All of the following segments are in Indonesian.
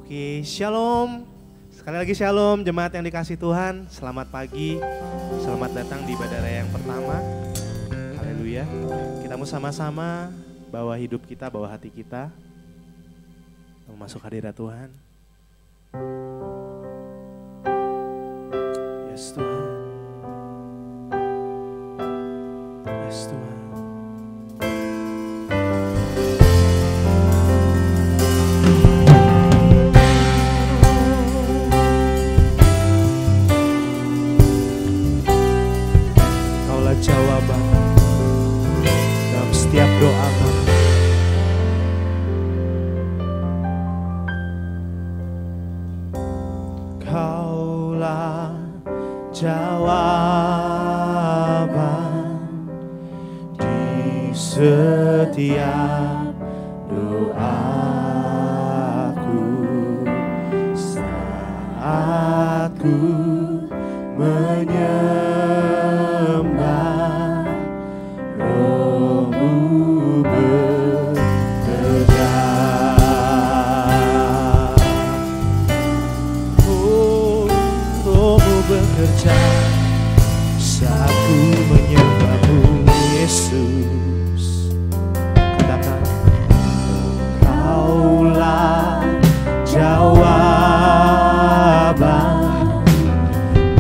Oke, shalom. Sekali lagi shalom jemaat yang dikasih Tuhan. Selamat pagi, selamat datang di ibadah raya yang pertama. Haleluya. Kita mau sama-sama bawa hidup kita, bawa hati kita masuk hadirat Tuhan. Yes Tuhan. Yes Tuhan. Kaulah jawaban dalam setiap doa kami. Kaulah jawaban di setiap doaku saat ku menyembah Roh-Mu bekerja. Roh-Mu bekerja saat ku menyembah-Mu Yesus. Katakan, Kaulah jawaban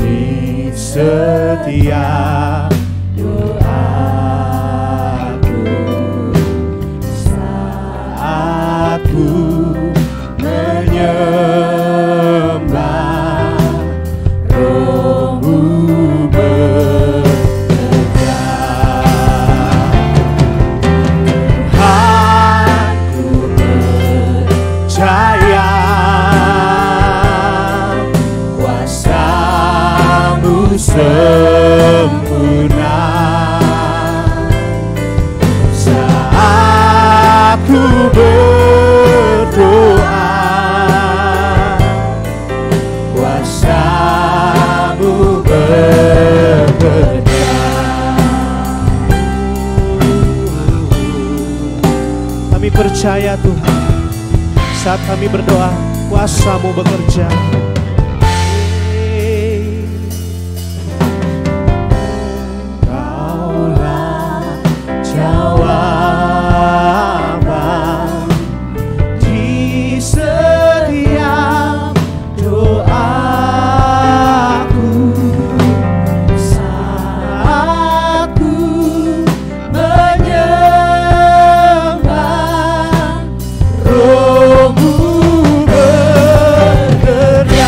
di setiap doaku saat ku menyembah Roh-Mu bekerja. Tuhanku percaya kuasa-Mu sempurna saat ku berdoa. Kuasa-Mu bekerja. Kami percaya Tuhan, saat kami berdoa, kuasa-Mu bekerja. Kaulah jawaban di setiap doaku saat ku menyembah Roh-Mu bekerja.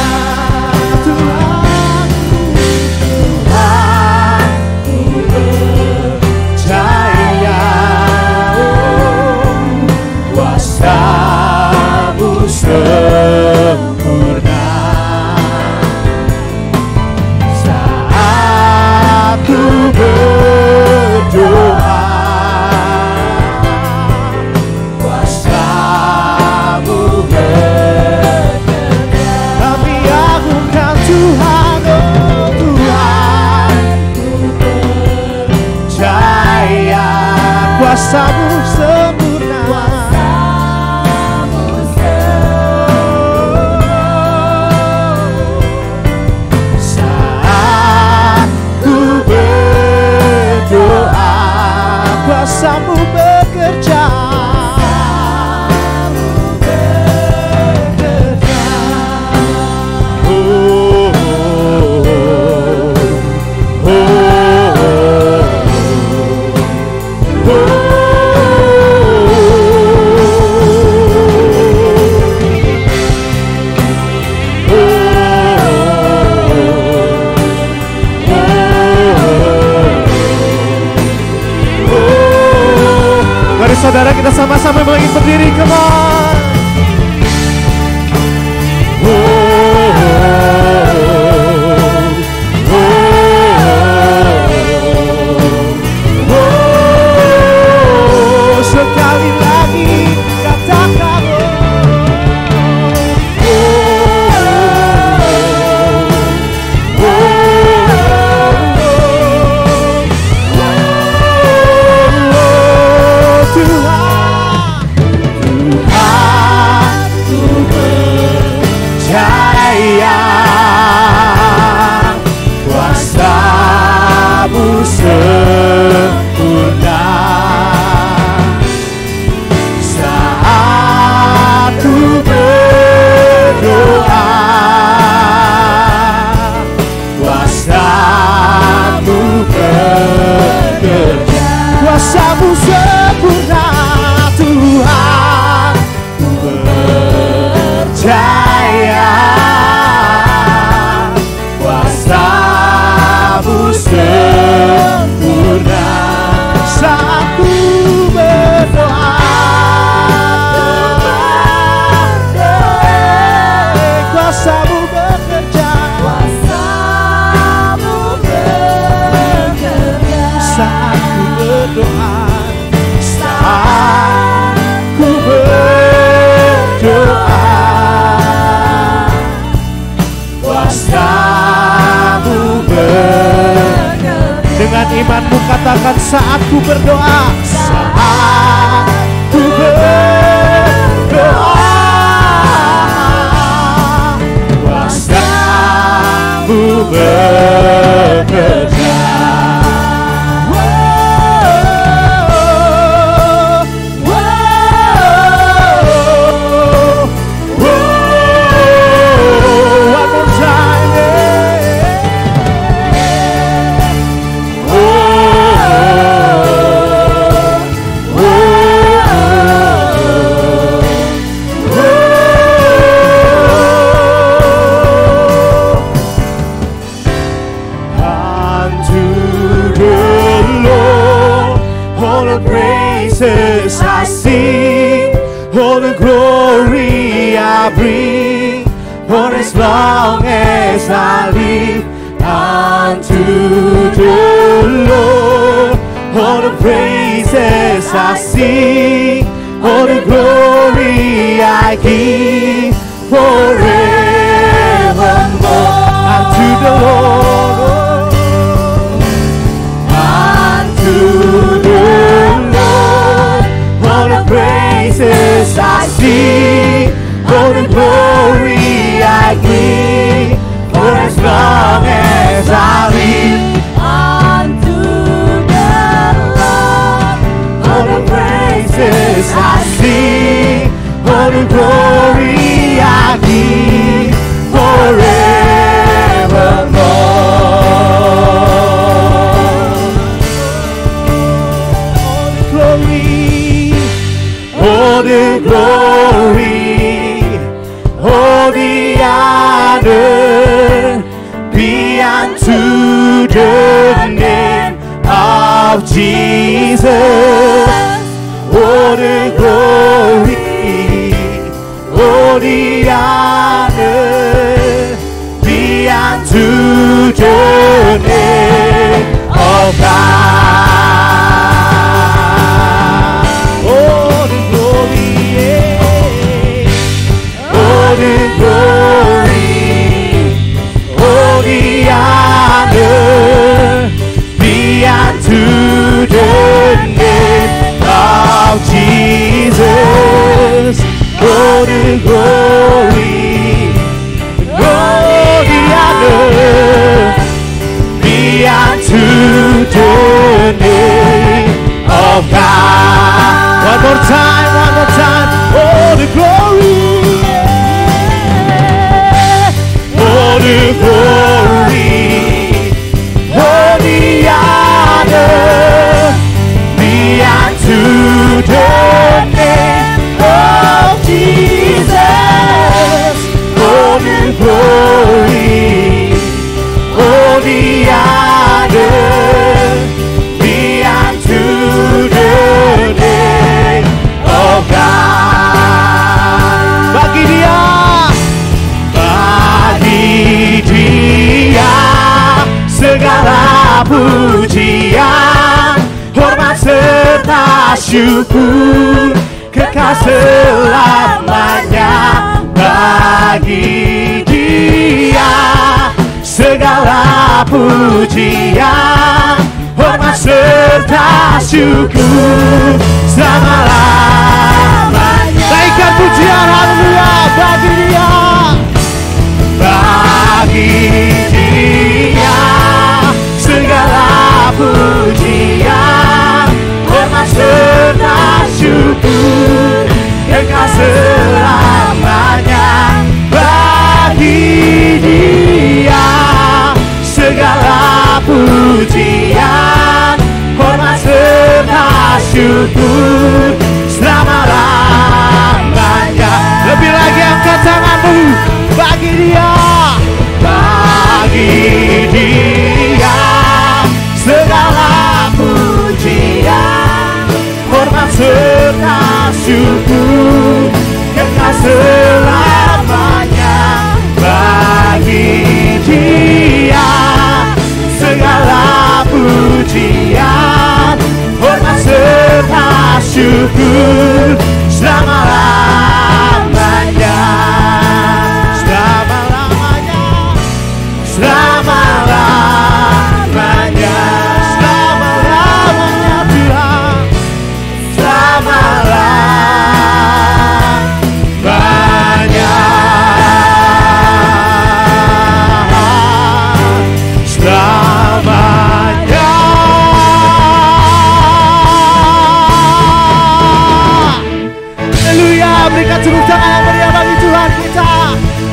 jaya, kuasa-Mu sempurna. Saat ku berdoa, kuasa-Mu bekerja, kuasa-Mu sempurna Tuhan, ku percaya. Kuasa-Mu sempurna saat ku berdoa, kuasa-Mu bekerja, kuasa-Mu bekerja saat ku berdoa, saat ku berdoa. Kuasa-Mu bekerja. Dengan imanmu katakan saat ku berdoa, saat ku berdoa, kuasa-Mu bekerja. I sing, all the glory I bring, for as long as I live, unto the Lord. All the praises I sing, all the glory I give, forevermore, unto the Lord, unto the Lord. All the praises I sing, all the glory I give, for as long as I live, unto the Lord. All the praises I sing, all the glory I give, all the glory, all the honor be unto the name of Jesus. All the glory, all the honor be unto the name of God. To the name of Jesus, all the glory, all the honor be unto the name of God. One more time, all the glory, all the glory, all the honor be unto the name of Jesus. All the glory, all the honor be unto the name of God. Bagi Dia segala pujian, hormat serta syukur kekal selamanya. Bagi Dia segala pujian, hormat serta syukur selama-lamanya. Naikkan pujian, haleluya, bagi Dia, Dia segala pujian, hormat serta syukur, kekal selamanya. Bagi Dia segala pujian, hormat serta syukur, selama-lamanya. Lebih lagi angkat tanganmu. Bagi Dia segala pujian, hormat serta syukur, kekal selamanya. Bagi Dia segala pujian, hormat serta syukur, selama-lamanya. Selama-lamanya, selama-lamanya Tuhan, selama-lamanya, selamanya. Haleluya, berikan tepuk tangan yang meriah bagi Tuhan kita.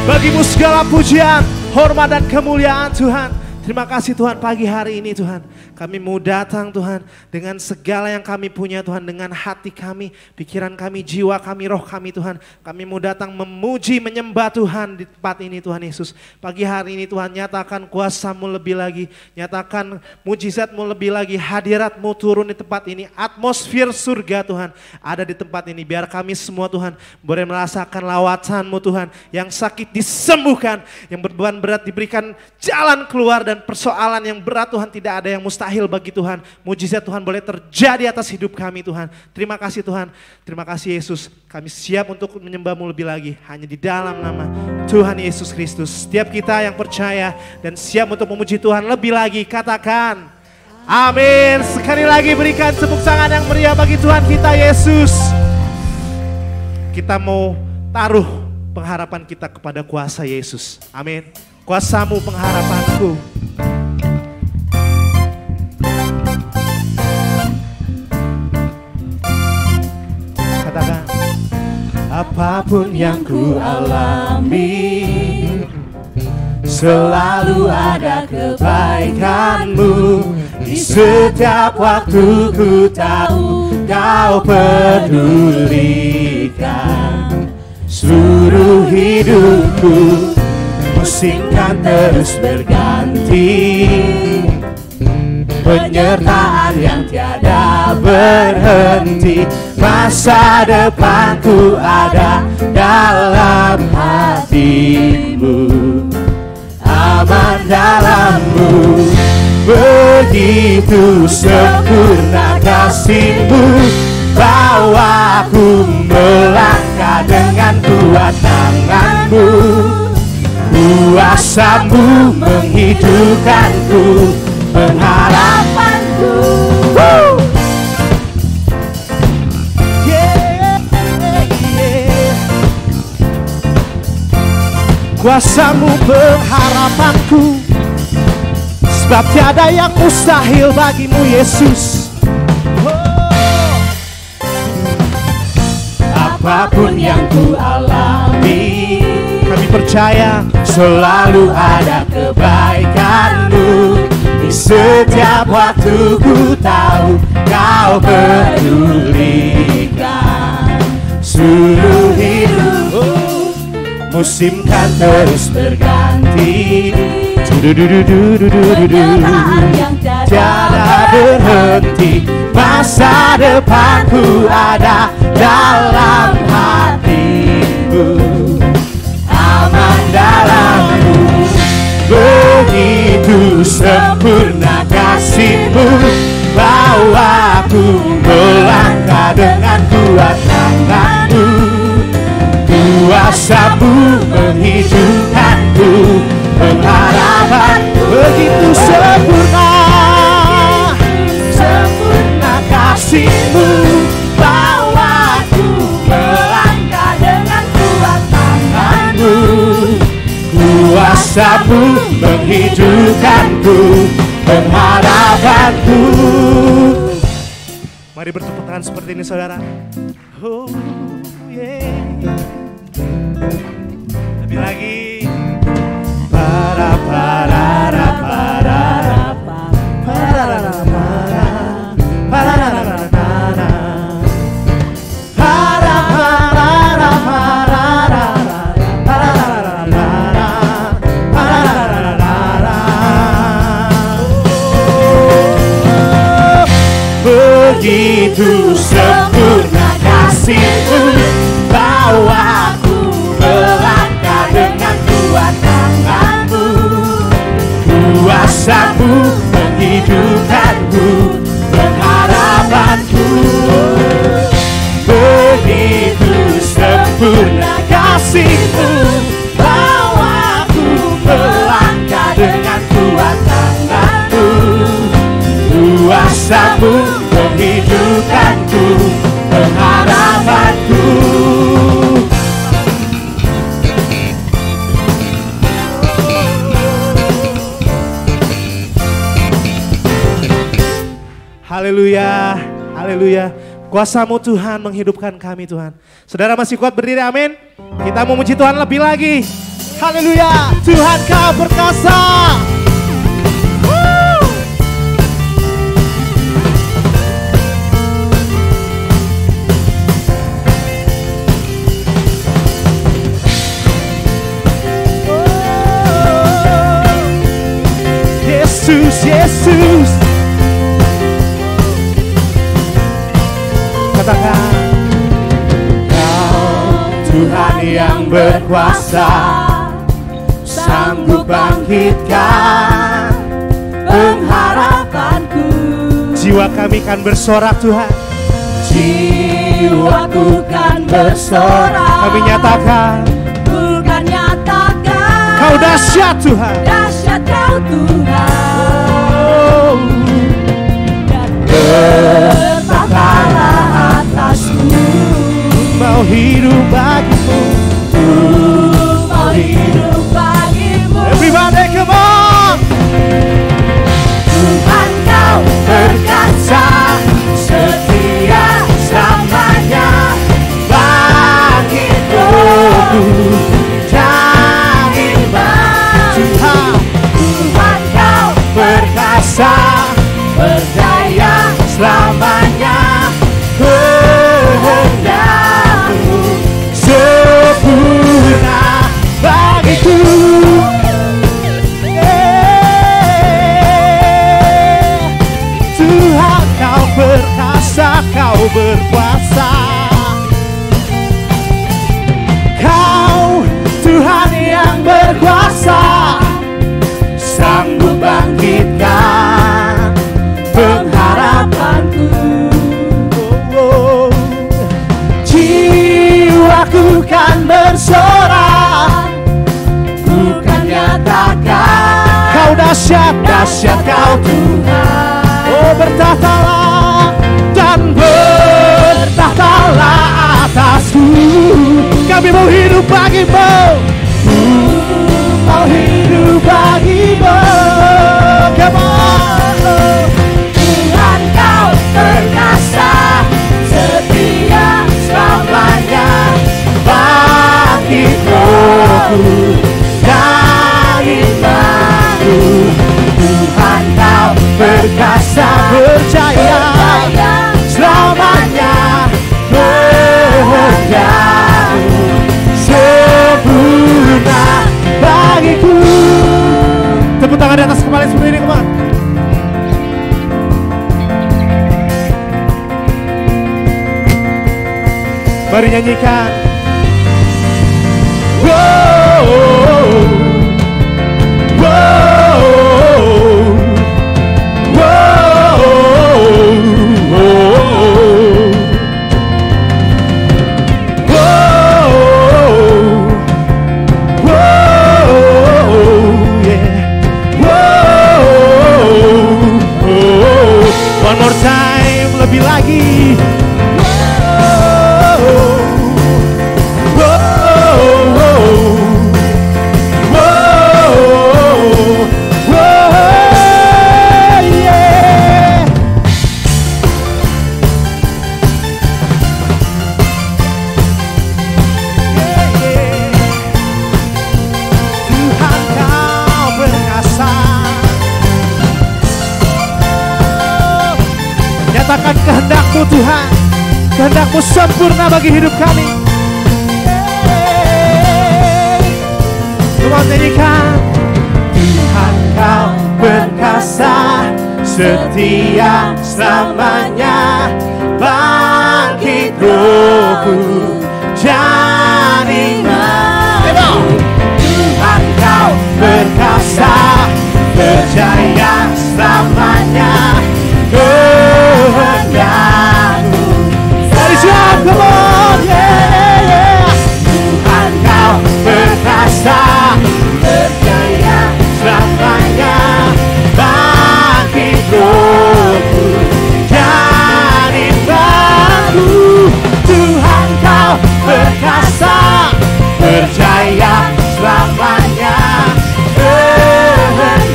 Bagimu segala pujian, hormat dan kemuliaan Tuhan. Terima kasih Tuhan pagi hari ini Tuhan. Kami mau datang Tuhan dengan segala yang kami punya Tuhan. Dengan hati kami, pikiran kami, jiwa kami, roh kami Tuhan. Kami mau datang memuji, menyembah Tuhan di tempat ini Tuhan Yesus. Pagi hari ini Tuhan nyatakan kuasa-Mu lebih lagi. Nyatakan mujizat-Mu lebih lagi. Hadirat-Mu turun di tempat ini. Atmosfer surga Tuhan ada di tempat ini. Biar kami semua Tuhan boleh merasakan lawatan-Mu Tuhan. Yang sakit disembuhkan. Yang berbeban berat diberikan jalan keluar. Dan persoalan yang berat Tuhan tidak ada yang mustahil bagi Tuhan. Mujizat Tuhan boleh terjadi atas hidup kami Tuhan. Terima kasih Tuhan. Terima kasih Yesus. Kami siap untuk menyembah-Mu lebih lagi. Hanya di dalam nama Tuhan Yesus Kristus. Setiap kita yang percaya dan siap untuk memuji Tuhan lebih lagi. Katakan amin. Sekali lagi berikan tepuk tangan yang meriah bagi Tuhan kita Yesus. Kita mau taruh pengharapan kita kepada kuasa Yesus. Amin. Kuasa-Mu pengharapanku. Katakan, apapun yang ku alami, selalu ada kebaikan-Mu. Di setiap waktu ku tahu Kau pedulikan seluruh hidupku. Musim kan terus berganti, penyertaan yang tiada berhenti. Masa depanku ada dalam hati-Mu, aman dalam-Mu. Begitu sempurna kasih-Mu, bawaku melangkah dengan kuat tangan-Mu. Kuasa-Mu menghidupkanku, pengharapanku. Kuasa-Mu pengharapanku, sebab tiada yang mustahil bagimu Yesus. Apapun yang ku alami, kami percaya selalu ada kebaikan-Mu. Di setiap waktu ku tahu Kau pedulikan seluruh hidupku. Musim kan terus berganti, penyertaan yang tiada berhenti. Masa depanku ada dalam hati-Mu, aman dalam-Mu. Begitu sempurna kasih-Mu, bawaku melangkah dengan kuat tangan-Mu. Kuasa-Mu menghidupkanku, pengharapan begitu sempurna. Sempurna kasih-Mu, bawaku melangkah dengan kuat tangan-Mu. Kuasa-Mu menghidupkanku, pengharapanku. Mari bertepuk tangan seperti ini saudara. Oh yeah. Lebih lagi. Para para para para para para begitu sempurna kasih-Mu, bawaku melangkah dengan kuat tangan-Mu. Kuasa-Mu menghidupkanku, pengharapanku. Begitu sempurna kasih-Mu, bawaku melangkah dengan kuat tangan-Mu. Kuasa-Mu menghidupkanku, pengharapanku. Haleluya, haleluya. Kuasa-Mu Tuhan menghidupkan kami Tuhan. Saudara masih kuat berdiri, amin. Kita mau memuji Tuhan lebih lagi. Haleluya, Tuhan Kau perkasa. Yesus, Yesus. Katakan, Kau Tuhan yang berkuasa, sanggup bangkitkan pengharapanku. Jiwa kami kan bersorak Tuhan. Jiwaku kan bersorak. Kami nyatakan, bukan nyatakan, Kau dahsyat Tuhan. Dahsyat Kau Tuhan. Dan bertatalah atasku. Mau hidup bagimu. Mau hidup bagimu. Everybody come on. Tuhan Kau perkasa, setia selamanya bagiku. Perkasa, berdaya selamanya, kehendak-Mu sempurna bagiku. Tuhan Kau perkasa, Kau berkuasa. Kau Tuhan yang berkuasa, sanggup bangkitkan pengharapanku. Jiwaku kan bersorak, bukan nyatakan, Kau dahsyat, dahsyat Kau Tuhan. Oh bertahtalah dan bertahtalah atasku. Kami mau hidup bagimu. Mau hidup bagimu. Come on. Tuhan Kau perkasa, setia selamanya bagiku dan imanku. Tuhan Kau perkasa, percaya selamanya kehendak-Mu sempurna bagiku. Tepuk tangan di atas kepala seperti ini, teman. Mari nyanyikan. Wow, wow, wow, one more time, lebih lagi. katakan kehendak-Mu Tuhan, kehendak-Mu sempurna bagi hidup kami. Come on, nyanyikan. Tuhan Kau perkasa, setia selamanya, bangkit Rohku jadi mampu. Tuhan Kau perkasa, percaya selamanya, kehendak-Mu. Dari siap, come on, yeah. Tuhan Kau perkasa, percaya selamanya, bangkit Rohku jadi mampu. Tuhan Kau perkasa, percaya selamanya, kehendak-Mu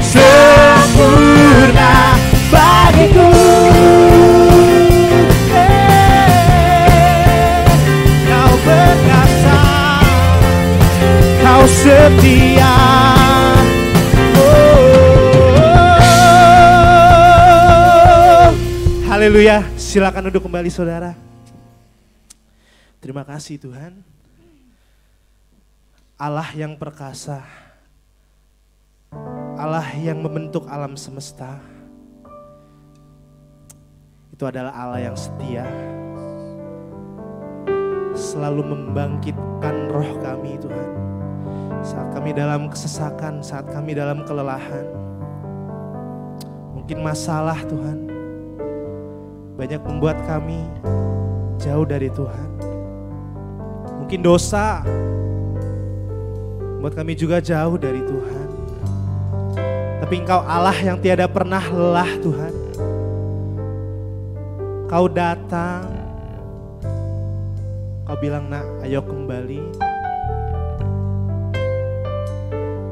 sempurna bagiku. Kau perkasa, Kau setia. Haleluya, silakan duduk kembali saudara. Terima kasih Tuhan. Allah yang perkasa, Allah yang membentuk alam semesta, itu adalah Allah yang setia, selalu membangkitkan roh kami Tuhan. Saat kami dalam kesesakan, saat kami dalam kelelahan, mungkin masalah Tuhan banyak membuat kami jauh dari Tuhan. Mungkin dosa membuat kami juga jauh dari Tuhan. Tapi Engkau Allah yang tiada pernah lelah Tuhan. Kau datang, Kau bilang, nak, ayo kembali.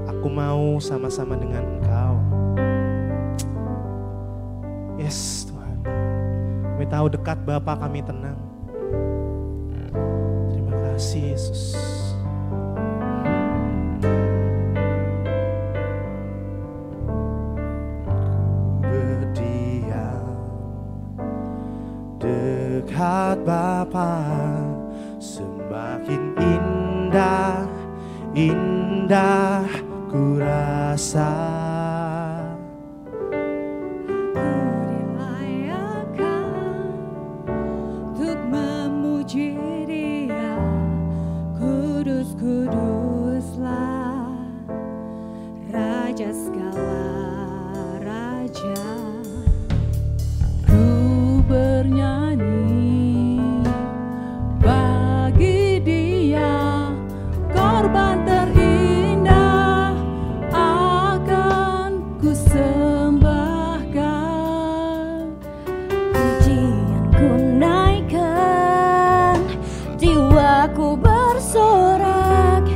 Aku mau sama-sama dengan Engkau. Yes Tuhan. Kami tahu dekat Bapa kami tenang. Terima kasih Yesus. Berdiam dekat Bapa, semakin indah, indah ku rasa. Kuduslah Raja segala raja. Ku bernyanyi bagi Dia, korban terindah akan ku sembahkan. Pujian ku naikkan, jiwaku bersorak,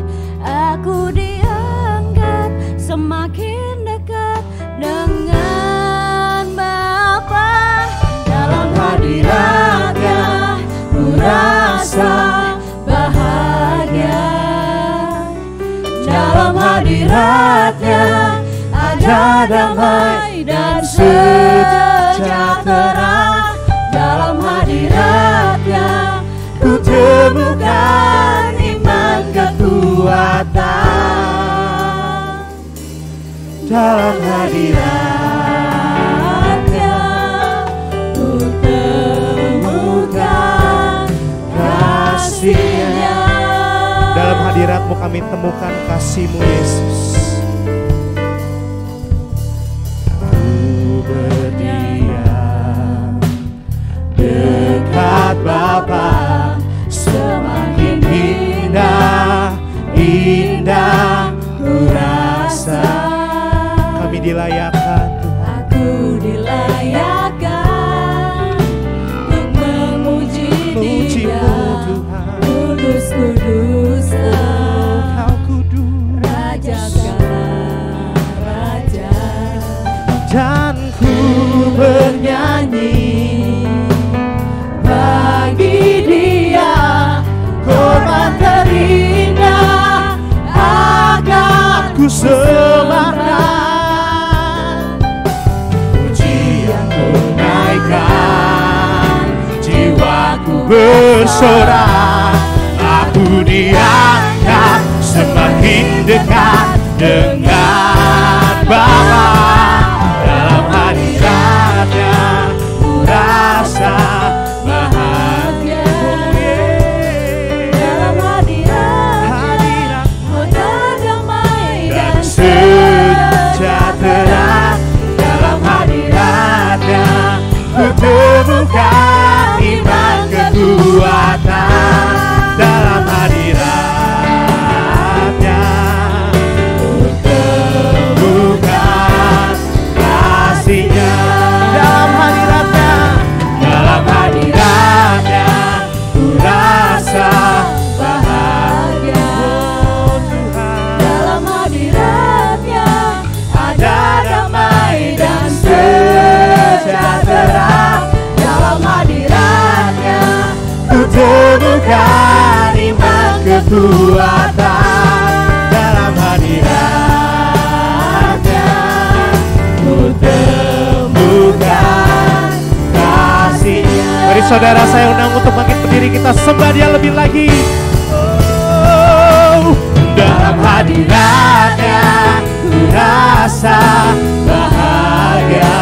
aku diangkat semakin dekat dengan Bapa. Dalam hadirat-Nya ku rasa bahagia. Dalam hadirat-Nya ada damai dan sejahtera. Dalam hadirat-Nya ku temukan iman kekuatan. Dalam hadirat-Nya ku temukan kasih-Nya. Dalam hadirat-Mu kami temukan kasih-Mu Yesus. Ku berdiam dekat Bapa, semakin indah, indah ku rasa. Kami dilayakkan Tuhan. Aku dilayakkan untuk memuji Dia. Tuhan. Kudus, kuduslah Kau kudus, Raja segala raja. dan ku bernyanyi Bagi Dia, korban terindah akan ku sembahkan. pujian ku bersorak, aku diangkat semakin dekat dengan Bapa. Dalam hadiratnya ku rasa bahagia. Dalam hadiratnya ada damai dan sejahtera. Dalam hadiratnya ku temukan iman kekuatan. Dalam hadiratnya ku temukan kasih-Nya. Dalam hadiratnya ku rasa bahagia. Oh Tuhan, dalam hadiratnya ada damai dan sejahtera. Dalam hadiratnya ku temukan iman kekuatan. Dalam hadiratnya ku temukan kasih-Nya. Mari saudara, saya undang untuk bangkit berdiri, kita sembah Dia lebih lagi. Oh, dalam hadiratnya ku rasa bahagia.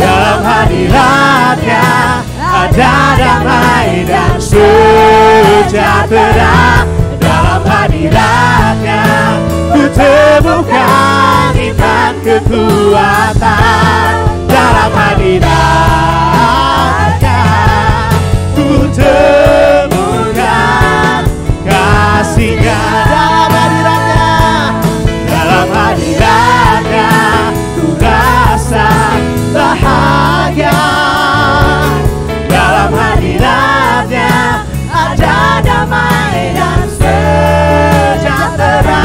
Dalam hadiratnya ada damai dan sejahtera. Dalam hadiratnya ku temukan iman kekuatan. Dalam hadiratnya ku temukan kasih-Nya. Dalam hadiratnya ku rasa bahagia. Dalam hadiratnya ada damai dan sejahtera.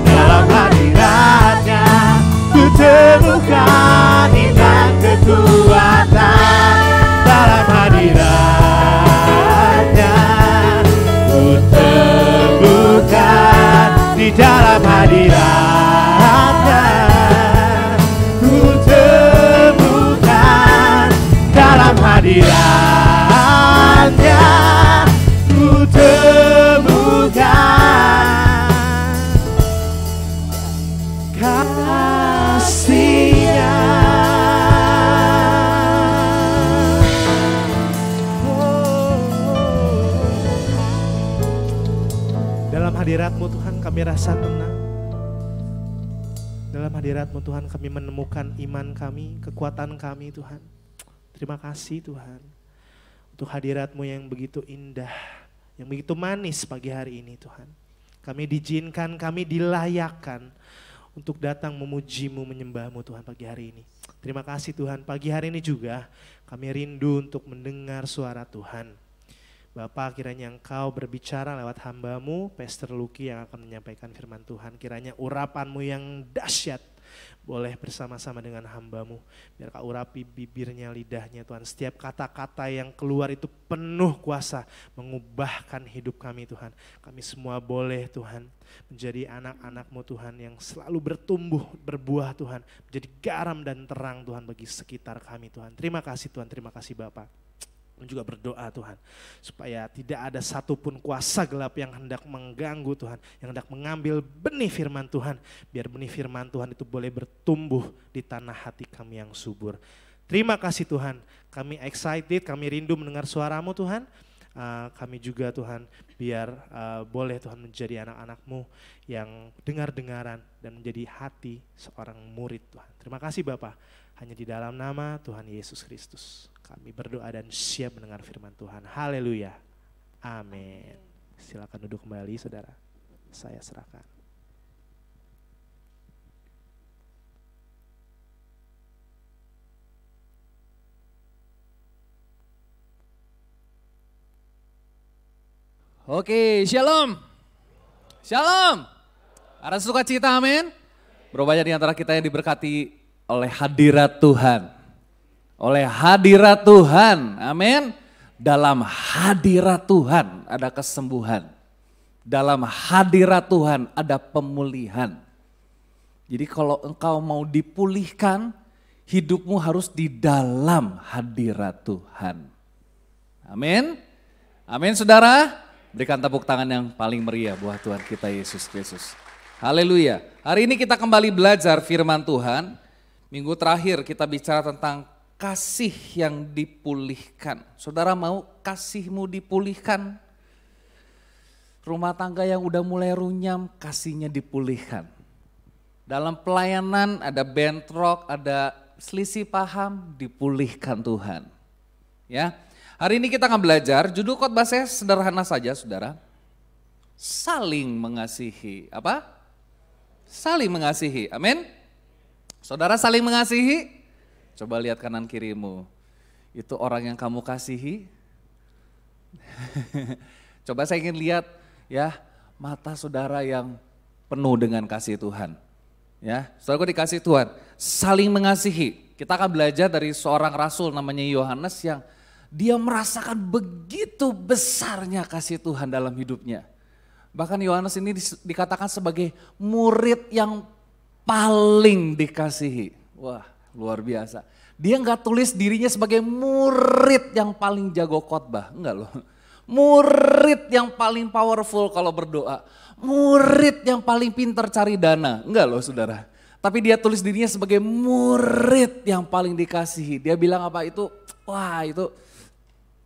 Dalam hadiratnya ku temukan iman kekuatan. Dalam hadiratnya ku temukan, di dalam hadiratnya ku temukan, dalam hadiratnya ku temukan kasih-Nya. Dalam hadirat-Mu Tuhan kami rasa tenang. Dalam hadirat-Mu Tuhan kami menemukan iman kami, kekuatan kami Tuhan. Terima kasih Tuhan untuk hadirat-Mu yang begitu indah, yang begitu manis pagi hari ini Tuhan. Kami diizinkan, kami dilayakkan untuk datang memuji-Mu, menyembah-Mu Tuhan pagi hari ini. Terima kasih Tuhan, pagi hari ini juga kami rindu untuk mendengar suara Tuhan. Bapa, kiranya Engkau berbicara lewat hamba-Mu, Pastor Lucky yang akan menyampaikan firman Tuhan. Kiranya urapan-Mu yang dahsyat boleh bersama-sama dengan hamba-Mu. Biar Kau urapi bibirnya, lidahnya Tuhan. Setiap kata-kata yang keluar itu penuh kuasa mengubahkan hidup kami Tuhan. Kami semua boleh Tuhan menjadi anak-anak-Mu Tuhan yang selalu bertumbuh, berbuah Tuhan. Menjadi garam dan terang Tuhan bagi sekitar kami Tuhan. Terima kasih Tuhan, terima kasih Bapa. Dan juga berdoa Tuhan, supaya tidak ada satupun kuasa gelap yang hendak mengganggu Tuhan, yang hendak mengambil benih firman Tuhan, biar benih firman Tuhan itu boleh bertumbuh di tanah hati kami yang subur. Terima kasih Tuhan, kami excited, kami rindu mendengar suara-Mu Tuhan. Kami juga Tuhan, biar boleh Tuhan menjadi anak-anak-Mu yang dengar-dengaran dan menjadi hati seorang murid Tuhan. Terima kasih Bapa, hanya di dalam nama Tuhan Yesus Kristus kami berdoa dan siap mendengar firman Tuhan. Haleluya. Amin. Silakan duduk kembali saudara. Saya serahkan. Oke, shalom. Shalom. Ada sukacita, amin. Berapa banyak di antara kita yang diberkati oleh hadirat Tuhan. Oleh hadirat Tuhan, amin. Dalam hadirat Tuhan ada kesembuhan. Dalam hadirat Tuhan ada pemulihan. Jadi kalau engkau mau dipulihkan, hidupmu harus di dalam hadirat Tuhan. Amin. Amin saudara. Berikan tepuk tangan yang paling meriah buat Tuhan kita Yesus Kristus. Haleluya. Hari ini kita kembali belajar firman Tuhan. Minggu terakhir kita bicara tentang kasih yang dipulihkan. Saudara mau kasihmu dipulihkan? Rumah tangga yang udah mulai runyam, kasihnya dipulihkan. Dalam pelayanan ada bentrok, ada selisih paham, dipulihkan Tuhan. Ya, hari ini kita akan belajar, judul khotbah saya sederhana saja saudara. Saling mengasihi, apa? Saling mengasihi, amin. Saudara saling mengasihi, coba lihat kanan kirimu. Itu orang yang kamu kasihi. Coba saya ingin lihat ya mata saudara yang penuh dengan kasih Tuhan. Ya, saudaraku dikasih Tuhan, saling mengasihi. Kita akan belajar dari seorang rasul namanya Yohanes yang dia merasakan begitu besarnya kasih Tuhan dalam hidupnya. Bahkan Yohanes ini dikatakan sebagai murid yang paling dikasihi. Wah, luar biasa. Dia nggak tulis dirinya sebagai murid yang paling jago khotbah, enggak loh. Murid yang paling powerful kalau berdoa. Murid yang paling pintar cari dana. Enggak loh saudara. Tapi dia tulis dirinya sebagai murid yang paling dikasihi. Dia bilang apa itu? Wah itu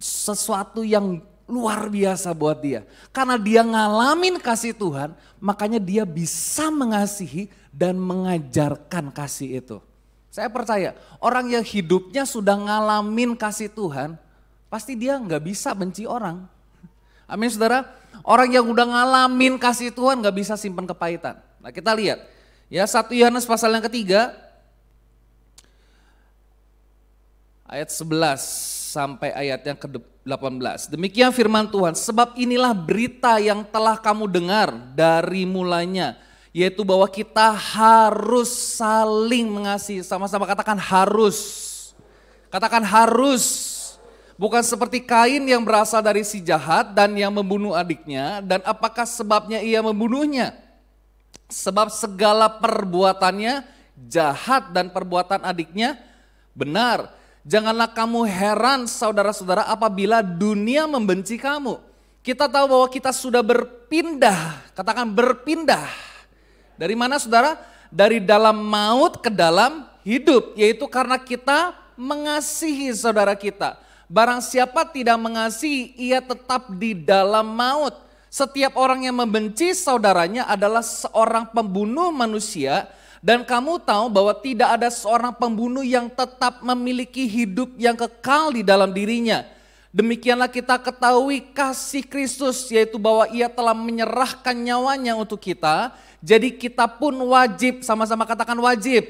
sesuatu yang luar biasa buat dia. Karena dia ngalamin kasih Tuhan, makanya dia bisa mengasihi dan mengajarkan kasih itu. Saya percaya orang yang hidupnya sudah ngalamin kasih Tuhan, pasti dia nggak bisa benci orang. Amin saudara, orang yang udah ngalamin kasih Tuhan gak bisa simpan kepahitan. Nah kita lihat, ya 1 Yohanes pasal yang ketiga, ayat 11 sampai ayat yang ke-18. Demikian firman Tuhan, sebab inilah berita yang telah kamu dengar dari mulanya, yaitu bahwa kita harus saling mengasihi. Sama-sama katakan harus, katakan harus. Bukan seperti Kain yang berasal dari si jahat dan yang membunuh adiknya. Dan apakah sebabnya ia membunuhnya? Sebab segala perbuatannya jahat dan perbuatan adiknya benar. Janganlah kamu heran saudara-saudara apabila dunia membenci kamu. Kita tahu bahwa kita sudah berpindah, katakan berpindah. Dari mana saudara? Dari dalam maut ke dalam hidup. Yaitu karena kita mengasihi saudara kita. Barang siapa tidak mengasihi, ia tetap di dalam maut. Setiap orang yang membenci saudaranya adalah seorang pembunuh manusia. Dan kamu tahu bahwa tidak ada seorang pembunuh yang tetap memiliki hidup yang kekal di dalam dirinya. Demikianlah kita ketahui kasih Kristus, yaitu bahwa ia telah menyerahkan nyawanya untuk kita. Jadi kita pun wajib, sama-sama katakan wajib,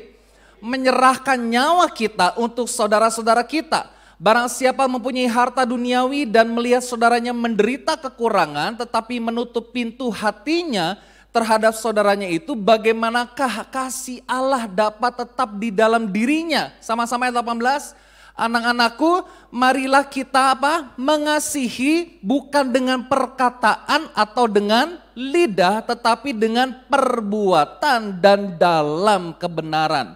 menyerahkan nyawa kita untuk saudara-saudara kita. Barang siapa mempunyai harta duniawi dan melihat saudaranya menderita kekurangan tetapi menutup pintu hatinya terhadap saudaranya itu, bagaimanakah kasih Allah dapat tetap di dalam dirinya? Sama-sama ayat 18, anak-anakku marilah kita apa? Mengasihi bukan dengan perkataan atau dengan lidah tetapi dengan perbuatan dan dalam kebenaran.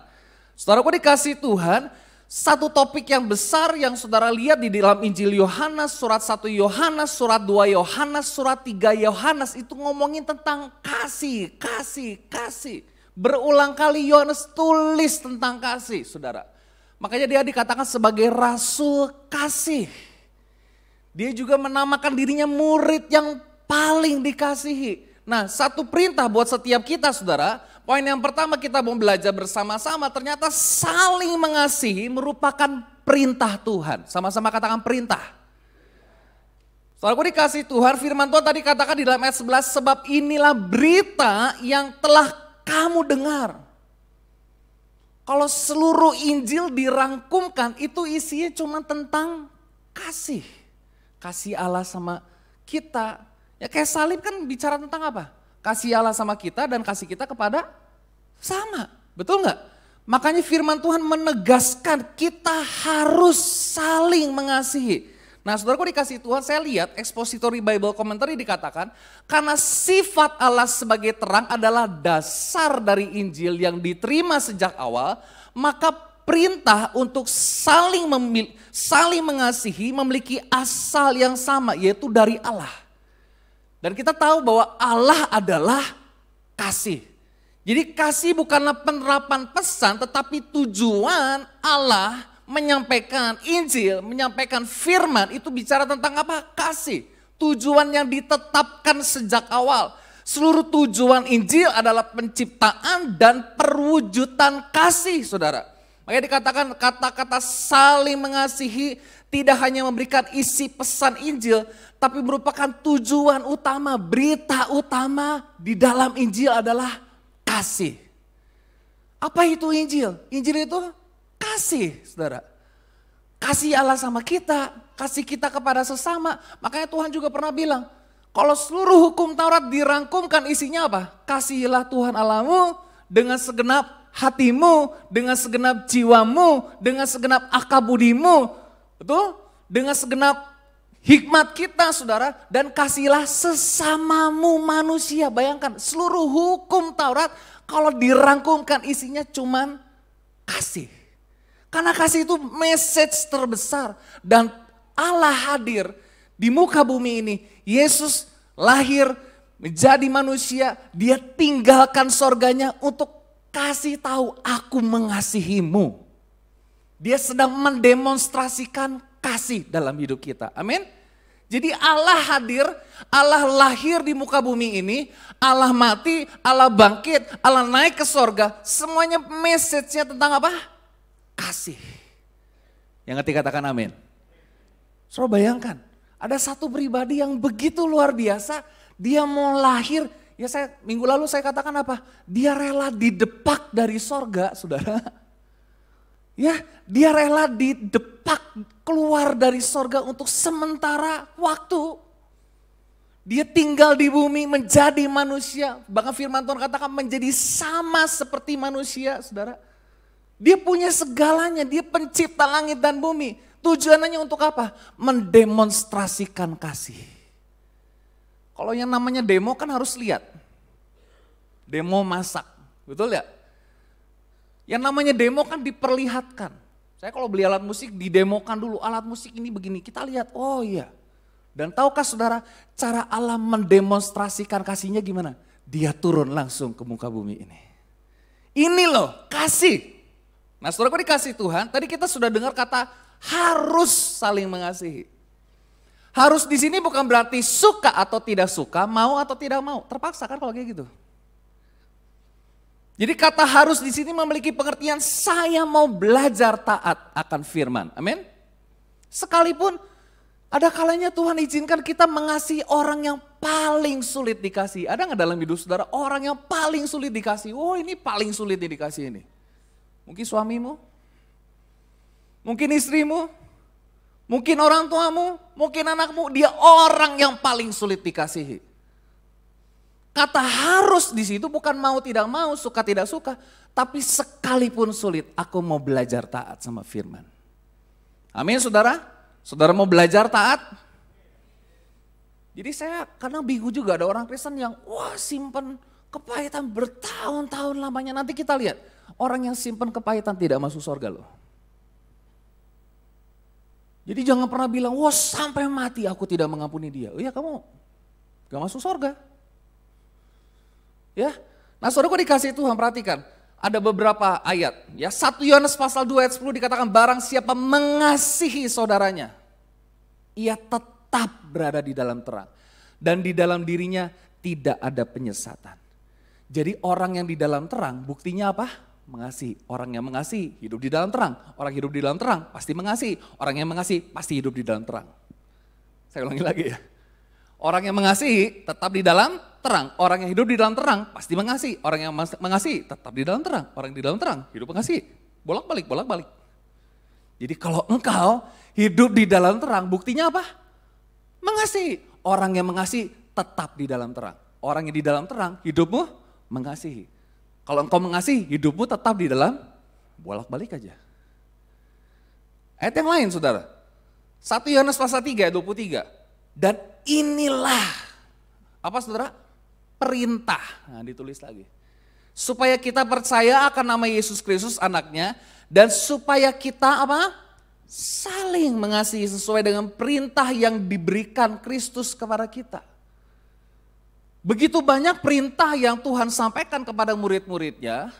Saudaraku dikasih Tuhan, satu topik yang besar yang saudara lihat di dalam Injil Yohanes, surat 1 Yohanes, surat 2 Yohanes, surat 3 Yohanes itu ngomongin tentang kasih, kasih, kasih. Berulang kali Yohanes tulis tentang kasih, saudara. Makanya dia dikatakan sebagai rasul kasih. Dia juga menamakan dirinya murid yang paling dikasihi. Nah, satu perintah buat setiap kita, saudara. Poin yang pertama kita mau belajar bersama-sama, ternyata saling mengasihi merupakan perintah Tuhan. Sama-sama katakan perintah. Saudaraku dikasih Tuhan, firman Tuhan tadi katakan di dalam ayat 11, sebab inilah berita yang telah kamu dengar. Kalau seluruh Injil dirangkumkan, itu isinya cuma tentang kasih. Kasih Allah sama kita. Ya kayak salib kan bicara tentang apa? Kasih Allah sama kita dan kasih kita kepada sama, betul nggak? Makanya firman Tuhan menegaskan kita harus saling mengasihi. Nah saudaraku dikasih Tuhan, saya lihat Expository Bible Commentary dikatakan, karena sifat Allah sebagai terang adalah dasar dari Injil yang diterima sejak awal, maka perintah untuk saling mengasihi memiliki asal yang sama, yaitu dari Allah. Dan kita tahu bahwa Allah adalah kasih. Jadi kasih bukanlah penerapan pesan, tetapi tujuan Allah menyampaikan Injil, menyampaikan firman itu bicara tentang apa? Kasih. Tujuan yang ditetapkan sejak awal. Seluruh tujuan Injil adalah penciptaan dan perwujudan kasih, saudara. Makanya dikatakan kata-kata saling mengasihi tidak hanya memberikan isi pesan Injil, tapi merupakan tujuan utama, berita utama di dalam Injil adalah kasih. Apa itu Injil? Injil itu kasih, saudara. Kasih Allah sama kita, kasih kita kepada sesama. Makanya Tuhan juga pernah bilang, kalau seluruh hukum Taurat dirangkumkan isinya apa? Kasihilah Tuhan Allahmu dengan segenap hatimu, dengan segenap jiwamu, dengan segenap akal budimu. Betul? Dengan segenap hikmat kita, saudara. Dan kasihilah sesamamu manusia. Bayangkan seluruh hukum Taurat kalau dirangkumkan isinya cuman kasih. Karena kasih itu message terbesar. Dan Allah hadir di muka bumi ini. Yesus lahir menjadi manusia. Dia tinggalkan sorganya untuk kasih tahu aku mengasihimu. Dia sedang mendemonstrasikan kasih dalam hidup kita. Amin. Jadi Allah hadir, Allah lahir di muka bumi ini, Allah mati, Allah bangkit, Allah naik ke sorga. Semuanya message-nya tentang apa? Kasih. Yang ketiga katakan amin. Saudara bayangkan, ada satu pribadi yang begitu luar biasa, dia mau lahir, ya minggu lalu saya katakan apa? Dia rela didepak dari sorga, saudara. Ya, dia rela didepak keluar dari sorga untuk sementara waktu. Dia tinggal di bumi menjadi manusia, bahkan firman Tuhan katakan menjadi sama seperti manusia, saudara. Dia punya segalanya, dia pencipta langit dan bumi. Tujuannya untuk apa? Mendemonstrasikan kasih. Kalau yang namanya demo kan harus lihat. Demo masak, betul ya? Yang namanya demo kan diperlihatkan. Saya kalau beli alat musik didemokan dulu, alat musik ini begini, kita lihat, oh iya. Dan tahukah saudara cara Allah mendemonstrasikan kasihnya gimana? Dia turun langsung ke muka bumi ini. Ini loh kasih. Nah saudara kok dikasih Tuhan, tadi kita sudah dengar kata harus saling mengasihi. Harus di sini bukan berarti suka atau tidak suka, mau atau tidak mau. Terpaksa kan kalau kayak gitu. Jadi kata harus di sini memiliki pengertian saya mau belajar taat akan firman. Amin. Sekalipun ada kalanya Tuhan izinkan kita mengasihi orang yang paling sulit dikasih. Ada nggak dalam hidup saudara orang yang paling sulit dikasih? Oh ini paling sulit dikasih ini. Mungkin suamimu, mungkin istrimu, mungkin orang tuamu, mungkin anakmu, dia orang yang paling sulit dikasihi. Kata harus di situ bukan mau tidak mau, suka tidak suka, tapi sekalipun sulit, aku mau belajar taat sama firman. Amin saudara? Saudara mau belajar taat? Jadi saya kadang bingung juga ada orang Kristen yang simpen kepahitan bertahun-tahun lamanya. Nanti kita lihat, orang yang simpen kepahitan tidak masuk surga loh. Jadi jangan pernah bilang, sampai mati aku tidak mengampuni dia. Oh iya kamu gak masuk surga. Ya, nah saudara kok dikasih Tuhan, perhatikan. Ada beberapa ayat, ya 1 Yohanes pasal 2 ayat 10 dikatakan barang siapa mengasihi saudaranya, ia tetap berada di dalam terang. Dan di dalam dirinya tidak ada penyesatan. Jadi orang yang di dalam terang buktinya apa? Mengasihi. Orang yang mengasihi hidup di dalam terang. Orang hidup di dalam terang pasti mengasihi. Orang yang mengasihi pasti hidup di dalam terang. Saya ulangi lagi ya. Orang yang mengasihi tetap di dalam terang. Orang yang hidup di dalam terang pasti mengasihi. Orang yang mengasihi tetap di dalam terang. Orang yang di dalam terang hidup mengasihi. Bolak-balik, bolak-balik. Jadi kalau engkau hidup di dalam terang buktinya apa? Mengasihi. Orang yang mengasihi tetap di dalam terang. Orang yang di dalam terang hidupmu mengasihi. Kalau engkau mengasihi hidupmu tetap di dalam bolak-balik aja. Ayat yang lain saudara. 1 Yohanes pasal 3 ayat 23. Dan inilah, apa saudara? Perintah. Nah ditulis lagi. Supaya kita percaya akan nama Yesus Kristus anaknya. Dan supaya kita apa? Saling mengasihi sesuai dengan perintah yang diberikan Kristus kepada kita. Begitu banyak perintah yang Tuhan sampaikan kepada murid-muridnya.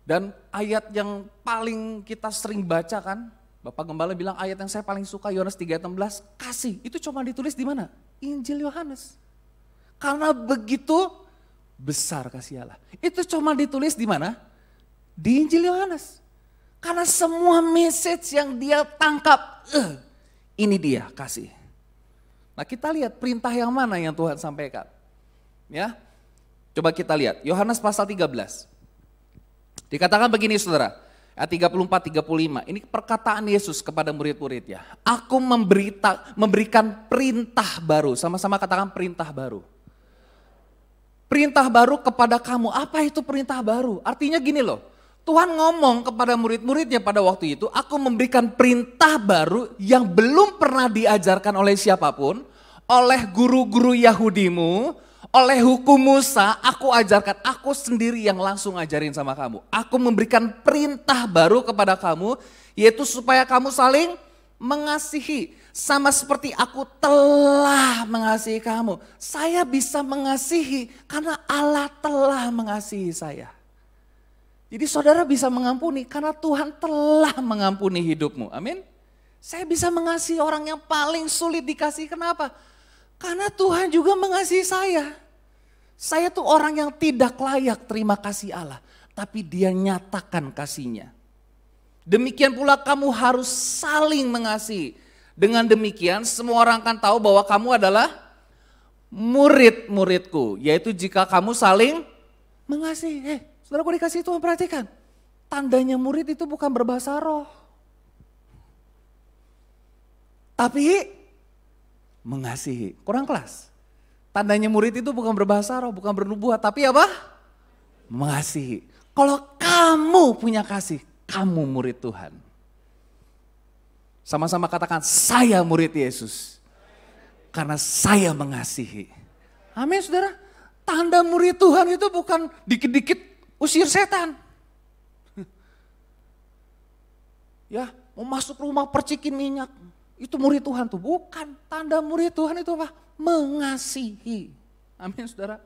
Dan ayat yang paling kita sering baca kan, Bapak Gembala bilang ayat yang saya paling suka Yohanes 3:16, kasih. Itu cuma ditulis di mana? Injil Yohanes. Karena begitu besar kasih Allah. Itu cuma ditulis di mana? Di Injil Yohanes. Karena semua message yang dia tangkap, ini dia kasih. Nah kita lihat perintah yang mana yang Tuhan sampaikan. Ya, coba kita lihat Yohanes pasal 13. Dikatakan begini saudara, ayat 34-35, ini perkataan Yesus kepada murid-muridnya. Aku memberikan perintah baru, sama-sama katakan perintah baru. Perintah baru kepada kamu, apa itu perintah baru? Artinya gini loh, Tuhan ngomong kepada murid-muridnya pada waktu itu, aku memberikan perintah baru yang belum pernah diajarkan oleh siapapun, oleh guru-guru Yahudimu, oleh hukum Musa, aku ajarkan, aku sendiri yang langsung ajarin sama kamu. Aku memberikan perintah baru kepada kamu, yaitu supaya kamu saling mengasihi. Sama seperti aku telah mengasihi kamu. Saya bisa mengasihi karena Allah telah mengasihi saya. Jadi saudara bisa mengampuni karena Tuhan telah mengampuni hidupmu. Amin. Saya bisa mengasihi orang yang paling sulit dikasihi. Kenapa? Karena Tuhan juga mengasihi saya. Saya tuh orang yang tidak layak terima kasih Allah. Tapi dia nyatakan kasihnya. Demikian pula kamu harus saling mengasihi. Dengan demikian semua orang akan tahu bahwa kamu adalah murid-muridku. Yaitu jika kamu saling mengasihi. Saudara kok dikasih Tuhan, perhatikan. Tandanya murid itu bukan berbahasa roh. Tapi mengasihi. Kurang kelas. Tandanya murid itu bukan berbahasa roh, bukan bernubuat. Tapi apa? Mengasihi. Kalau kamu punya kasih, kamu murid Tuhan. Sama-sama katakan, saya murid Yesus. Karena saya mengasihi. Amin saudara. Tanda murid Tuhan itu bukan dikit-dikit usir setan. Ya, mau masuk rumah percikin minyak. Itu murid Tuhan tuh. Bukan, tanda murid Tuhan itu apa? Mengasihi. Amin saudara.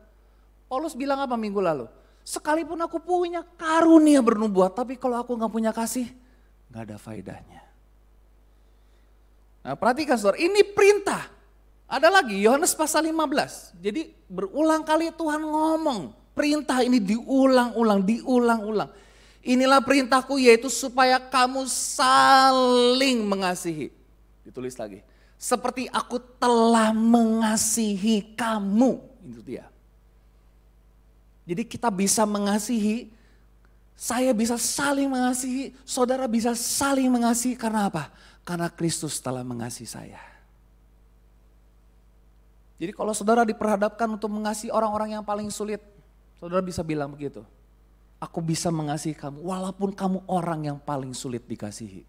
Paulus bilang apa minggu lalu? Sekalipun aku punya karunia bernubuat, tapi kalau aku gak punya kasih, gak ada faedahnya. Nah perhatikan saudara, ini perintah. Ada lagi, Yohanes pasal 15. Jadi berulang kali Tuhan ngomong. Perintah ini diulang-ulang. Inilah perintahku yaitu supaya kamu saling mengasihi. Ditulis lagi. Seperti aku telah mengasihi kamu. Itu dia. Jadi kita bisa mengasihi, saya bisa saling mengasihi, saudara bisa saling mengasihi karena apa? Karena Kristus telah mengasihi saya. Jadi kalau saudara diperhadapkan untuk mengasihi orang-orang yang paling sulit, saudara bisa bilang begitu, aku bisa mengasihi kamu walaupun kamu orang yang paling sulit dikasihi.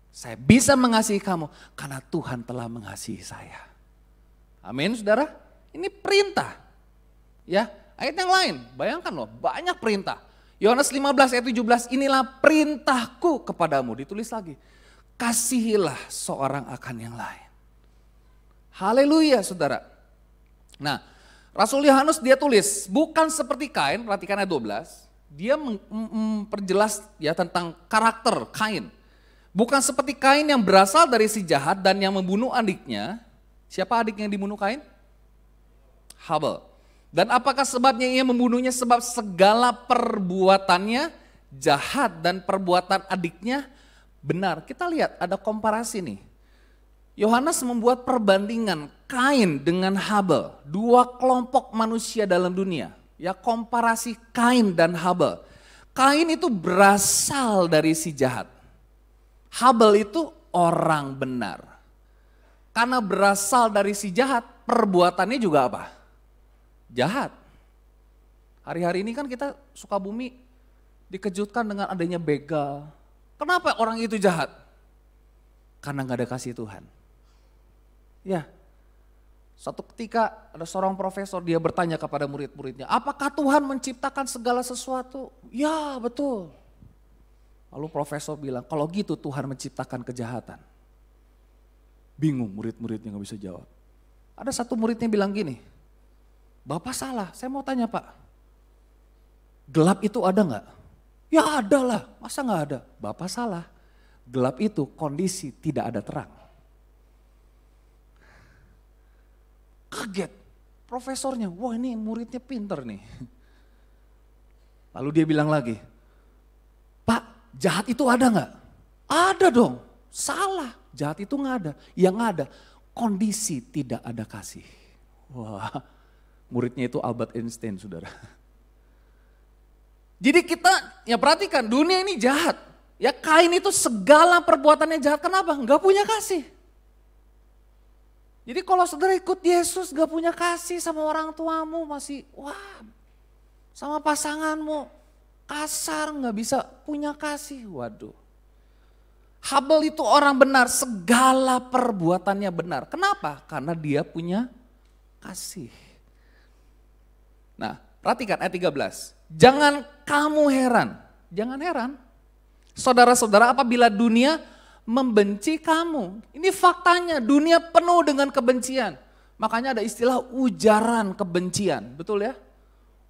Saya bisa mengasihi kamu karena Tuhan telah mengasihi saya. Amin saudara, ini perintah. Ya, ayat yang lain, bayangkan loh banyak perintah. Yohanes 15 ayat 17, inilah perintahku kepadamu, ditulis lagi. Kasihilah seorang akan yang lain. Haleluya saudara. Nah, Rasul Yohanes dia tulis, bukan seperti Kain, perhatikan ayat 12, dia memperjelas ya tentang karakter Kain. Bukan seperti Kain yang berasal dari si jahat dan yang membunuh adiknya. Siapa adik yang dibunuh Kain? Habel. Dan apakah sebabnya ia membunuhnya? Sebab segala perbuatannya jahat dan perbuatan adiknya benar. Kita lihat ada komparasi nih. Yohanes membuat perbandingan Kain dengan Habel, dua kelompok manusia dalam dunia. Ya, komparasi Kain dan Habel. Kain itu berasal dari si jahat. Habel itu orang benar. Karena berasal dari si jahat, perbuatannya juga apa? Jahat. Hari-hari ini kan kita Sukabumi dikejutkan dengan adanya begal. Kenapa orang itu jahat? Karena gak ada kasih Tuhan. Ya, Suatu ketika ada seorang profesor, dia bertanya kepada murid-muridnya, apakah Tuhan menciptakan segala sesuatu? Ya, betul. Lalu profesor bilang, kalau gitu Tuhan menciptakan kejahatan. Bingung murid-muridnya gak bisa jawab. Ada satu muridnya bilang gini, Bapak salah, saya mau tanya Pak, gelap itu ada gak? Ya ada lah, masa gak ada? Bapak salah, gelap itu kondisi tidak ada terang. Kaget profesornya, wah ini muridnya pinter nih. Lalu dia bilang lagi, Pak jahat itu ada gak? Ada dong, salah, jahat itu gak ada. Yang ada kondisi tidak ada kasih. Wah, muridnya itu Albert Einstein, saudara. Jadi kita, ya perhatikan, dunia ini jahat. Ya Kain itu segala perbuatannya jahat, kenapa? Gak punya kasih. Jadi kalau saudara ikut Yesus gak punya kasih sama orang tuamu, masih wah, sama pasanganmu kasar, gak bisa punya kasih, waduh. Habel itu orang benar, segala perbuatannya benar. Kenapa? Karena dia punya kasih. Nah, perhatikan ayat 13. Jangan kamu heran, jangan heran. Saudara-saudara, apabila dunia membenci kamu. Ini faktanya, dunia penuh dengan kebencian. Makanya ada istilah ujaran kebencian, betul ya?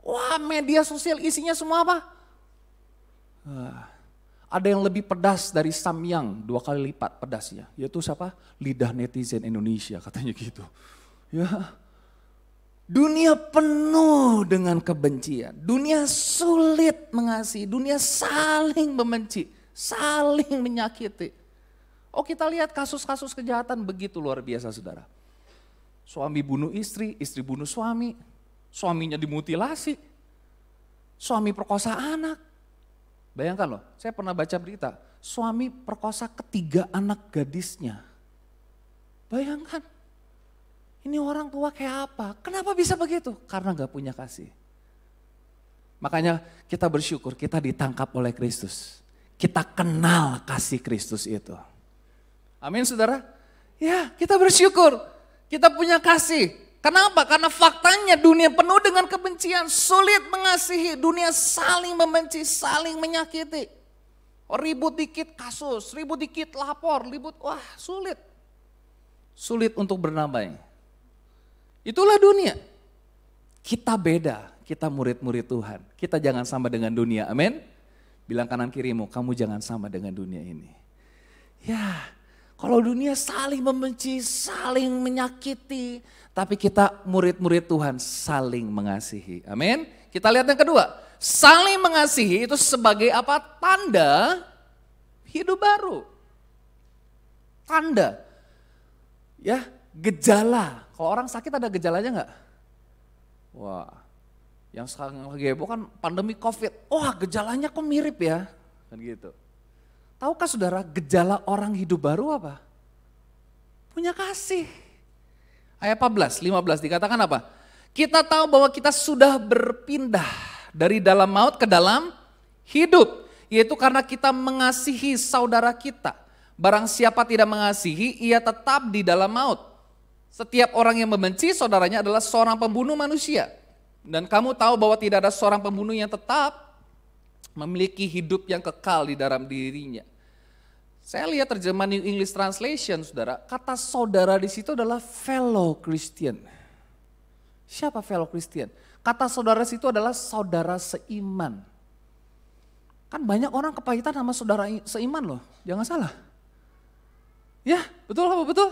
Wah, media sosial isinya semua apa? Ada yang lebih pedas dari Samyang, 2 kali lipat pedasnya. Yaitu siapa? Lidah netizen Indonesia, katanya gitu. Ya, dunia penuh dengan kebencian. Dunia sulit mengasihi, dunia saling membenci, saling menyakiti. Oh, kita lihat kasus-kasus kejahatan begitu luar biasa, saudara. Suami bunuh istri, istri bunuh suami, suaminya dimutilasi, suami perkosa anak. Bayangkan loh, saya pernah baca berita, suami perkosa ketiga anak gadisnya. Bayangkan, ini orang tua kayak apa? Kenapa bisa begitu? Karena gak punya kasih. Makanya kita bersyukur, kita ditangkap oleh Kristus. Kita kenal kasih Kristus itu. Amin saudara. Ya, kita bersyukur, kita punya kasih. Kenapa? Karena faktanya dunia penuh dengan kebencian, sulit mengasihi, dunia saling membenci, saling menyakiti. Ribut dikit kasus, ribut dikit lapor, ribut, wah sulit. Sulit untuk berdamai. Itulah dunia. Kita beda, kita murid-murid Tuhan. Kita jangan sama dengan dunia, amin. Bilang kanan kirimu, kamu jangan sama dengan dunia ini. Ya, kalau dunia saling membenci, saling menyakiti, tapi kita murid-murid Tuhan saling mengasihi. Amin. Kita lihat yang kedua, saling mengasihi itu sebagai apa? Tanda hidup baru. Tanda. Ya, gejala. Kalau orang sakit ada gejalanya enggak? Wah, yang sekarang lagi heboh kan pandemi COVID. Wah, gejalanya kok mirip ya? Kan gitu. Tahukah saudara gejala orang hidup baru apa? Punya kasih. Ayat 14, 15 dikatakan apa? Kita tahu bahwa kita sudah berpindah dari dalam maut ke dalam hidup. Yaitu karena kita mengasihi saudara kita. Barang siapa tidak mengasihi, ia tetap di dalam maut. Setiap orang yang membenci saudaranya adalah seorang pembunuh manusia. Dan kamu tahu bahwa tidak ada seorang pembunuh yang tetap memiliki hidup yang kekal di dalam dirinya. Saya lihat terjemahan New English Translation, saudara. Kata saudara di situ adalah fellow Christian. Siapa fellow Christian? Kata saudara di situ adalah saudara seiman. Kan banyak orang kepahitan sama saudara seiman loh, jangan salah. Ya, betul apa betul?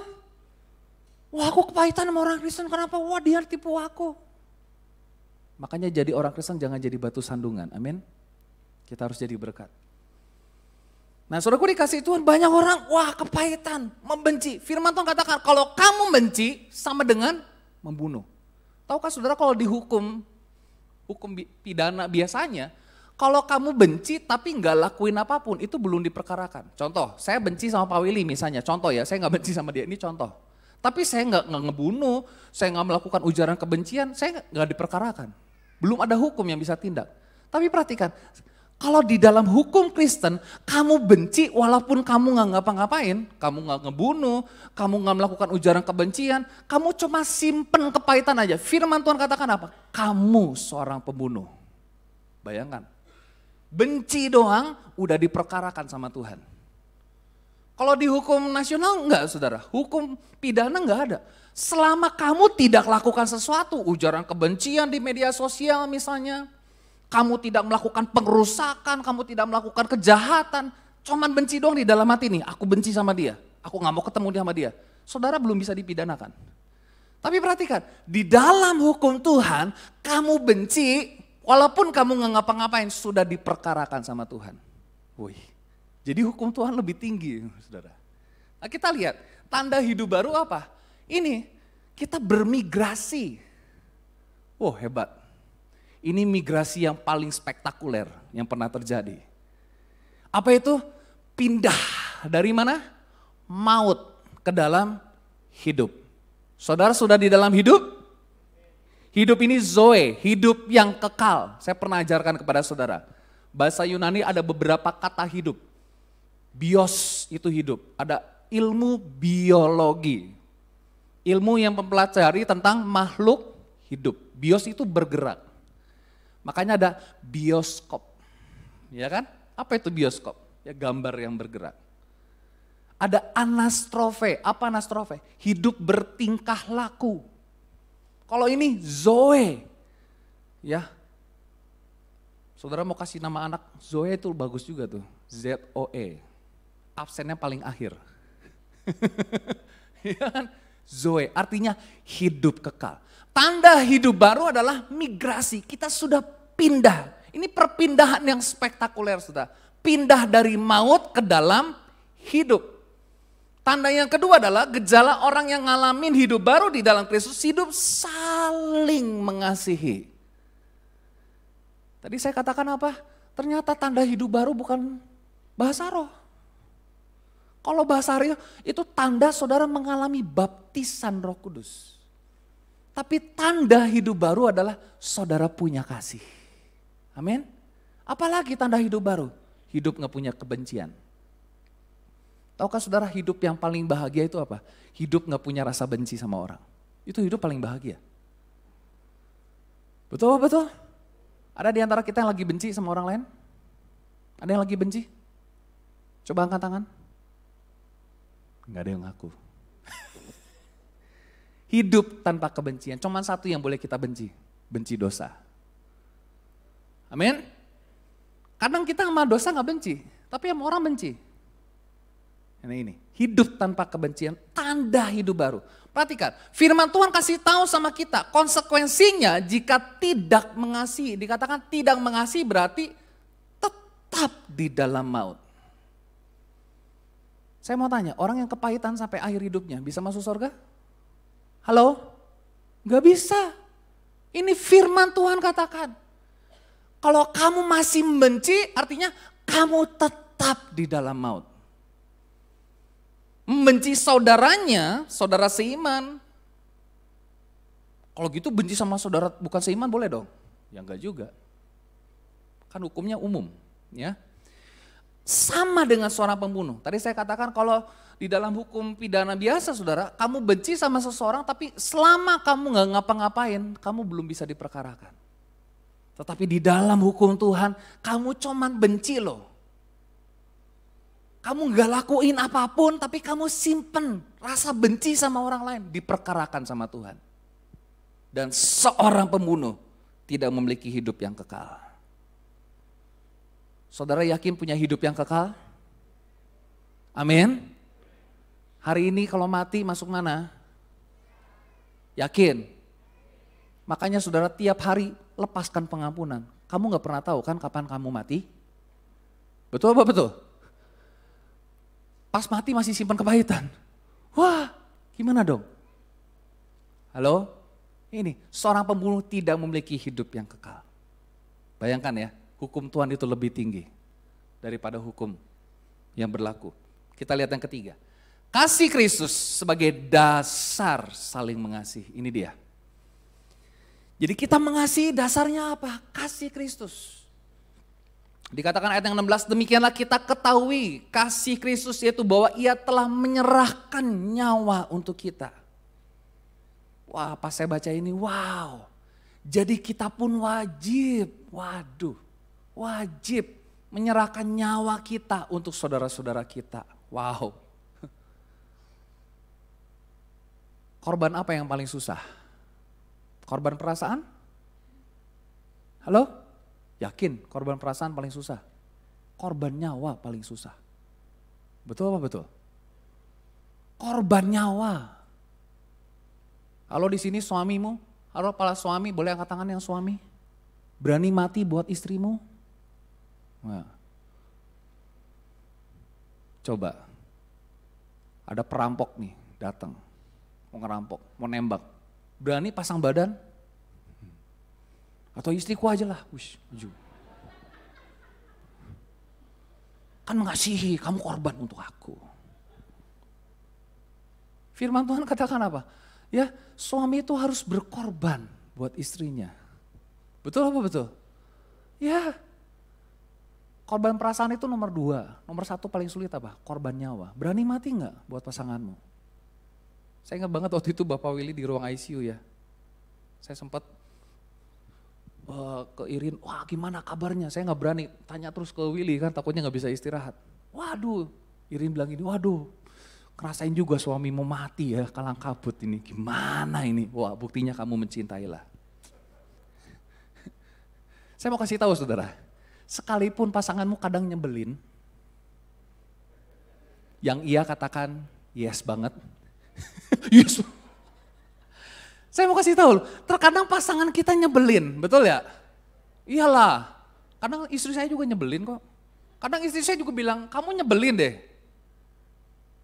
Wah, aku kepahitan sama orang Kristen, kenapa? Wah, dia tipu aku. Makanya jadi orang Kristen jangan jadi batu sandungan, amin. Kita harus jadi berkat. Nah, saudaraku dikasih Tuhan banyak orang, wah kepahitan, membenci. Firman Tuhan katakan kalau kamu benci sama dengan membunuh. Tahukah saudara kalau dihukum, hukum pidana biasanya, kalau kamu benci tapi nggak lakuin apapun itu belum diperkarakan. Contoh, saya benci sama Pak Willy misalnya, contoh ya, saya nggak benci sama dia, ini contoh. Tapi saya nggak ngebunuh, saya nggak melakukan ujaran kebencian, saya nggak diperkarakan. Belum ada hukum yang bisa tindak. Tapi perhatikan, Kalau di dalam hukum Kristen, kamu benci walaupun kamu nggak ngapa-ngapain, kamu nggak ngebunuh, kamu nggak melakukan ujaran kebencian, kamu cuma simpen kepahitan aja. Firman Tuhan katakan apa? Kamu seorang pembunuh. Bayangkan, benci doang udah diperkarakan sama Tuhan. Kalau di hukum nasional enggak saudara, hukum pidana enggak ada. Selama kamu tidak lakukan sesuatu, ujaran kebencian di media sosial misalnya, kamu tidak melakukan pengerusakan, kamu tidak melakukan kejahatan, cuman benci doang di dalam hati nih, aku benci sama dia, aku gak mau ketemu sama dia. Saudara belum bisa dipidanakan. Tapi perhatikan, di dalam hukum Tuhan, kamu benci, walaupun kamu gak ngapa-ngapain, sudah diperkarakan sama Tuhan. Wih, jadi hukum Tuhan lebih tinggi, saudara. Nah, kita lihat, tanda hidup baru apa? Ini, kita bermigrasi. Wow, hebat. Ini migrasi yang paling spektakuler yang pernah terjadi. Apa itu? Pindah dari mana? Maut ke dalam hidup. Saudara sudah di dalam hidup? Hidup ini zoe, hidup yang kekal. Saya pernah ajarkan kepada saudara. Bahasa Yunani ada beberapa kata hidup. Bios itu hidup. Ada ilmu biologi. Ilmu yang mempelajari tentang makhluk hidup. Bios itu bergerak. Makanya ada bioskop, ya kan? Apa itu bioskop? Ya gambar yang bergerak. Ada anastrofe, apa anastrofe? Hidup bertingkah laku. Kalau ini zoe, ya. Saudara mau kasih nama anak, Zoe itu bagus juga tuh, Z-O-E. Absennya paling akhir. Ya kan? Zoe, artinya hidup kekal. Tanda hidup baru adalah migrasi, kita sudah pindah. Ini perpindahan yang spektakuler, saudara. Pindah dari maut ke dalam hidup. Tanda yang kedua adalah gejala orang yang ngalamin hidup baru di dalam Kristus, hidup saling mengasihi. Tadi saya katakan apa? Ternyata tanda hidup baru bukan bahasa roh. Kalau bahasa roh itu tanda saudara mengalami baptisan Roh Kudus. Tapi tanda hidup baru adalah saudara punya kasih. Amin. Apalagi tanda hidup baru? Hidup gak punya kebencian. Tahukah saudara hidup yang paling bahagia itu apa? Hidup gak punya rasa benci sama orang. Itu hidup paling bahagia. Betul? Ada di antara kita yang lagi benci sama orang lain? Ada yang lagi benci? Coba angkat tangan. Gak ada yang ngaku. Hidup tanpa kebencian, cuma satu yang boleh kita benci. Benci dosa. Amin. Kadang kita sama dosa gak benci, tapi sama orang benci. Ini, hidup tanpa kebencian, tanda hidup baru. Perhatikan, firman Tuhan kasih tahu sama kita, konsekuensinya jika tidak mengasihi, dikatakan tidak mengasihi berarti tetap di dalam maut. Saya mau tanya, orang yang kepahitan sampai akhir hidupnya bisa masuk surga? Halo? Gak bisa. Ini firman Tuhan katakan. Kalau kamu masih membenci, artinya kamu tetap di dalam maut. Membenci saudaranya, saudara seiman. Kalau gitu benci sama saudara bukan seiman boleh dong? Ya enggak juga. Kan hukumnya umum, ya. Sama dengan seorang pembunuh. Tadi saya katakan kalau di dalam hukum pidana biasa saudara, kamu benci sama seseorang tapi selama kamu nggak ngapa-ngapain, kamu belum bisa diperkarakan. Tetapi di dalam hukum Tuhan, kamu cuman benci loh. Kamu nggak lakuin apapun tapi kamu simpen rasa benci sama orang lain, diperkarakan sama Tuhan. Dan seorang pembunuh tidak memiliki hidup yang kekal. Saudara yakin punya hidup yang kekal? Amin. Hari ini kalau mati masuk mana? Yakin? Makanya saudara tiap hari lepaskan pengampunan. Kamu gak pernah tahu kan kapan kamu mati? Betul apa betul? Pas mati masih simpan kepahitan. Wah, gimana dong? Halo? Ini, seorang pembunuh tidak memiliki hidup yang kekal. Bayangkan ya, hukum Tuhan itu lebih tinggi daripada hukum yang berlaku. Kita lihat yang ketiga. Kasih Kristus sebagai dasar saling mengasihi. Ini dia. Jadi kita mengasihi dasarnya apa? Kasih Kristus. Dikatakan ayat yang 16, demikianlah kita ketahui kasih Kristus yaitu bahwa ia telah menyerahkan nyawa untuk kita. Wah, pas saya baca ini, wow. Jadi kita pun wajib, wajib menyerahkan nyawa kita untuk saudara-saudara kita. Wow. Korban apa yang paling susah? Korban perasaan? Halo? Yakin korban perasaan paling susah? Korban nyawa paling susah. Betul apa betul? Korban nyawa. Halo di sini suamimu? Halo para suami, boleh angkat tangan yang suami? Berani mati buat istrimu? Nah. Coba. Ada perampok nih datang. Mau ngerampok, mau nembak. Berani pasang badan? Atau istriku aja lah, maju. Kan mengasihi, kamu korban untuk aku. Firman Tuhan katakan apa? Ya, suami itu harus berkorban buat istrinya. Betul apa betul? Ya, korban perasaan itu nomor 2. Nomor 1 paling sulit apa? Korban nyawa. Berani mati enggak buat pasanganmu? Saya ingat banget waktu itu Bapak Willy di ruang ICU ya. Saya sempat ke Irin, wah gimana kabarnya? Saya nggak berani tanya terus ke Willy kan takutnya nggak bisa istirahat. Waduh, Irin bilang gini, waduh ngerasain juga suami mau mati ya kalang kabut ini. Gimana ini? Wah buktinya kamu mencintailah. Saya mau kasih tahu saudara, sekalipun pasanganmu kadang nyebelin, yang ia katakan yes banget, yes. Saya mau kasih tahu, terkadang pasangan kita nyebelin, betul ya? Iyalah, kadang istri saya juga nyebelin kok. Kadang istri saya juga bilang, kamu nyebelin deh.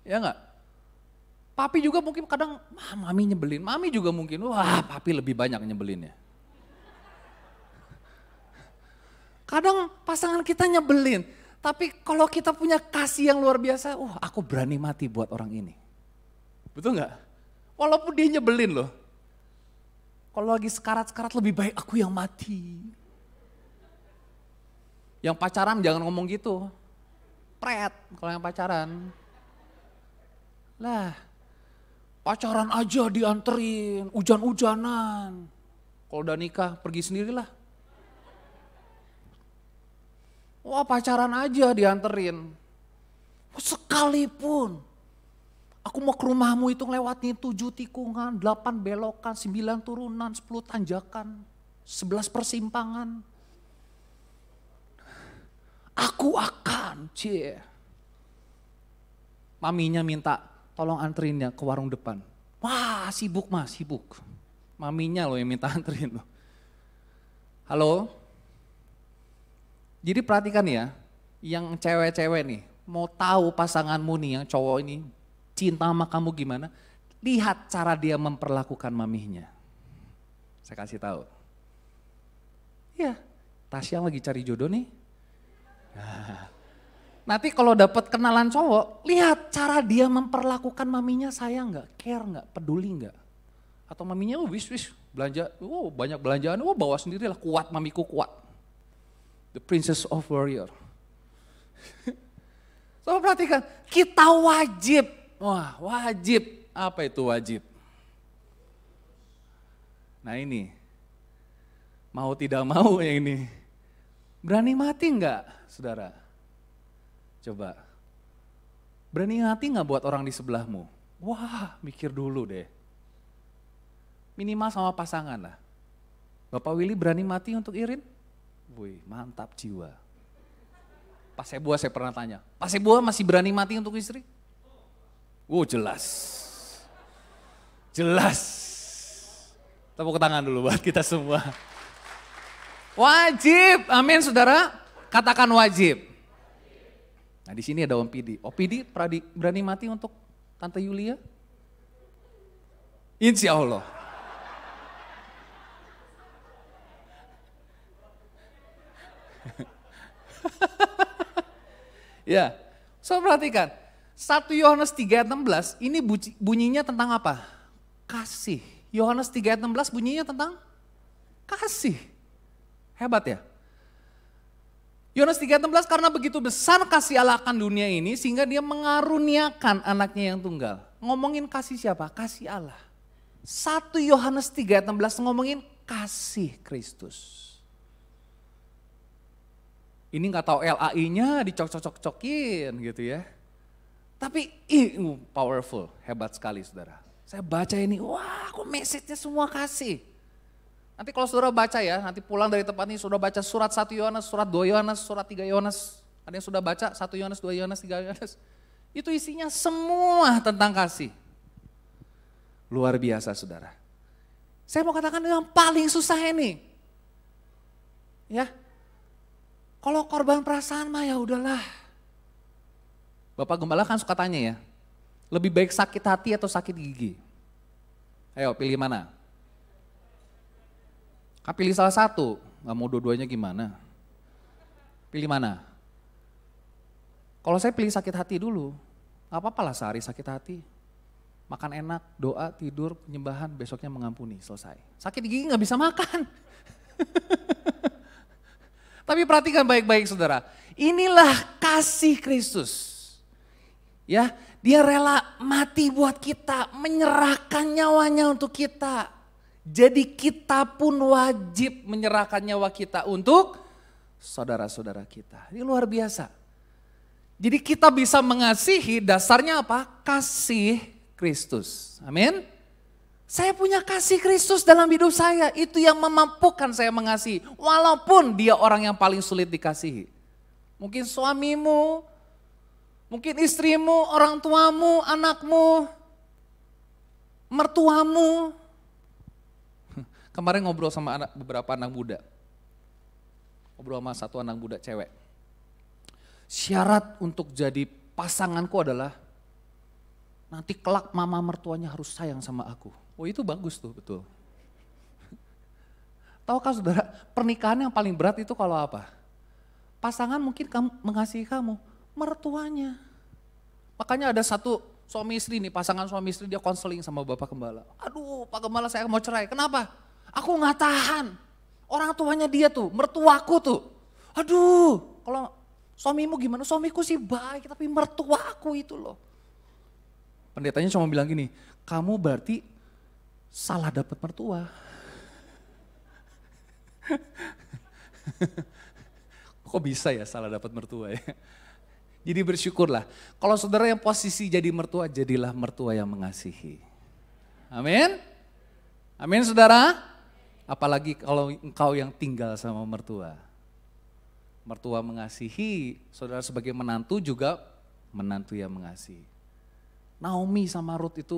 Ya enggak? Papi juga mungkin kadang, mami nyebelin. Mami juga mungkin, wah papi lebih banyak nyebelinnya. Kadang pasangan kita nyebelin, tapi kalau kita punya kasih yang luar biasa, aku berani mati buat orang ini. Betul enggak? Walaupun dia nyebelin loh. Kalau lagi sekarat-sekarat lebih baik aku yang mati. Yang pacaran jangan ngomong gitu. Pret kalau yang pacaran. Lah, pacaran aja dianterin, hujan-hujanan. Kalau udah nikah pergi sendirilah. Wah pacaran aja dianterin. Sekalipun. Aku mau ke rumahmu itu ngelewatin 7 tikungan, 8 belokan, 9 turunan, 10 tanjakan, 11 persimpangan. Aku akan, Maminya minta tolong anterinnya ke warung depan. Wah sibuk mas, sibuk. Maminya loh yang minta anterin loh. Halo? Jadi perhatikan ya, yang cewek-cewek nih, mau tahu pasanganmu nih yang cowok ini, cinta sama kamu gimana? Lihat cara dia memperlakukan maminya. Saya kasih tahu. Ya, Tasya lagi cari jodoh nih. Nah, nanti kalau dapat kenalan cowok, lihat cara dia memperlakukan maminya, sayang nggak, care nggak, peduli nggak. Atau maminya wis belanja, banyak belanjaan, bawa sendirilah, kuat mamiku kuat. The Princess of Warrior. So perhatikan, kita wajib. Wah wajib, apa itu wajib? Nah ini, mau tidak mau yang ini. Berani mati enggak saudara? Coba, berani mati enggak buat orang di sebelahmu? Wah mikir dulu deh. Minimal sama pasangan lah. Bapak Willy berani mati untuk Irin? Wih mantap jiwa. Pak Sebuah saya pernah tanya, Pak Sebuah masih berani mati untuk istri? Jelas. Jelas. Tepuk tangan dulu buat kita semua. Wajib, amin saudara. Katakan wajib. Nah di sini ada Om Pidi. Om Pidi berani mati untuk Tante Yulia? Insya Allah. Ya, so perhatikan. 1 Yohanes 3 ayat 16 ini bunyinya tentang apa? Kasih. Yohanes 3 ayat 16 bunyinya tentang kasih. Hebat ya? Yohanes 3:16, karena begitu besar kasih Allah akan dunia ini sehingga dia mengaruniakan anaknya yang tunggal. Ngomongin kasih siapa? Kasih Allah. 1 Yohanes 3:16 ngomongin kasih Kristus. Ini nggak tahu LAI-nya dicocok-cocokin gitu ya. Tapi powerful, hebat sekali saudara. Saya baca ini, wah kok message-nya semua kasih. Nanti kalau saudara baca ya, nanti pulang dari tempat ini sudah baca surat 1 Yohanes, surat 2 Yohanes, surat 3 Yohanes. Ada yang sudah baca 1 Yohanes, 2 Yohanes, 3 Yohanes. Itu isinya semua tentang kasih. Luar biasa saudara. Saya mau katakan yang paling susah ini. Ya, kalau korban perasaan mah ya udahlah. Bapak Gembala kan suka tanya ya, lebih baik sakit hati atau sakit gigi? Ayo pilih mana? Pilih salah satu, gak mau dua-duanya gimana? Pilih mana? Kalau saya pilih sakit hati dulu, gak apa-apa lah sehari sakit hati. Makan enak, doa, tidur, penyembahan, besoknya mengampuni, selesai. Sakit gigi gak bisa makan. Tapi perhatikan baik-baik saudara, inilah kasih Kristus. Ya, dia rela mati buat kita, menyerahkan nyawanya untuk kita. Jadi kita pun wajib menyerahkan nyawa kita untuk saudara-saudara kita. Ini luar biasa. Jadi kita bisa mengasihi, dasarnya apa? Kasih Kristus. Amin. Saya punya kasih Kristus dalam hidup saya. Itu yang memampukan saya mengasihi. Walaupun dia orang yang paling sulit dikasihi. Mungkin suamimu, mungkin istrimu, orang tuamu, anakmu, mertuamu. Kemarin ngobrol sama beberapa anak muda. Ngobrol sama satu anak muda cewek. Syarat untuk jadi pasanganku adalah nanti kelak mama mertuanya harus sayang sama aku. Oh itu bagus tuh, betul. Tahukah saudara, pernikahan yang paling berat itu kalau apa? Pasangan mungkin mengasihi kamu, mertuanya. Makanya ada satu suami istri nih, pasangan suami istri dia konseling sama Bapak Gembala. Aduh Pak Gembala saya mau cerai, kenapa? Aku gak tahan, orang tuanya dia tuh, mertuaku tuh. Aduh, kalau suamimu gimana? Suamiku sih baik, tapi mertuaku itu loh. Pendetanya cuma bilang gini, kamu berarti salah dapat mertua. Kok bisa ya salah dapat mertua ya? Jadi bersyukurlah, kalau saudara yang posisi jadi mertua, jadilah mertua yang mengasihi. Amin. Amin saudara. Apalagi kalau engkau yang tinggal sama mertua. Mertua mengasihi, saudara sebagai menantu juga menantu yang mengasihi. Naomi sama Ruth itu,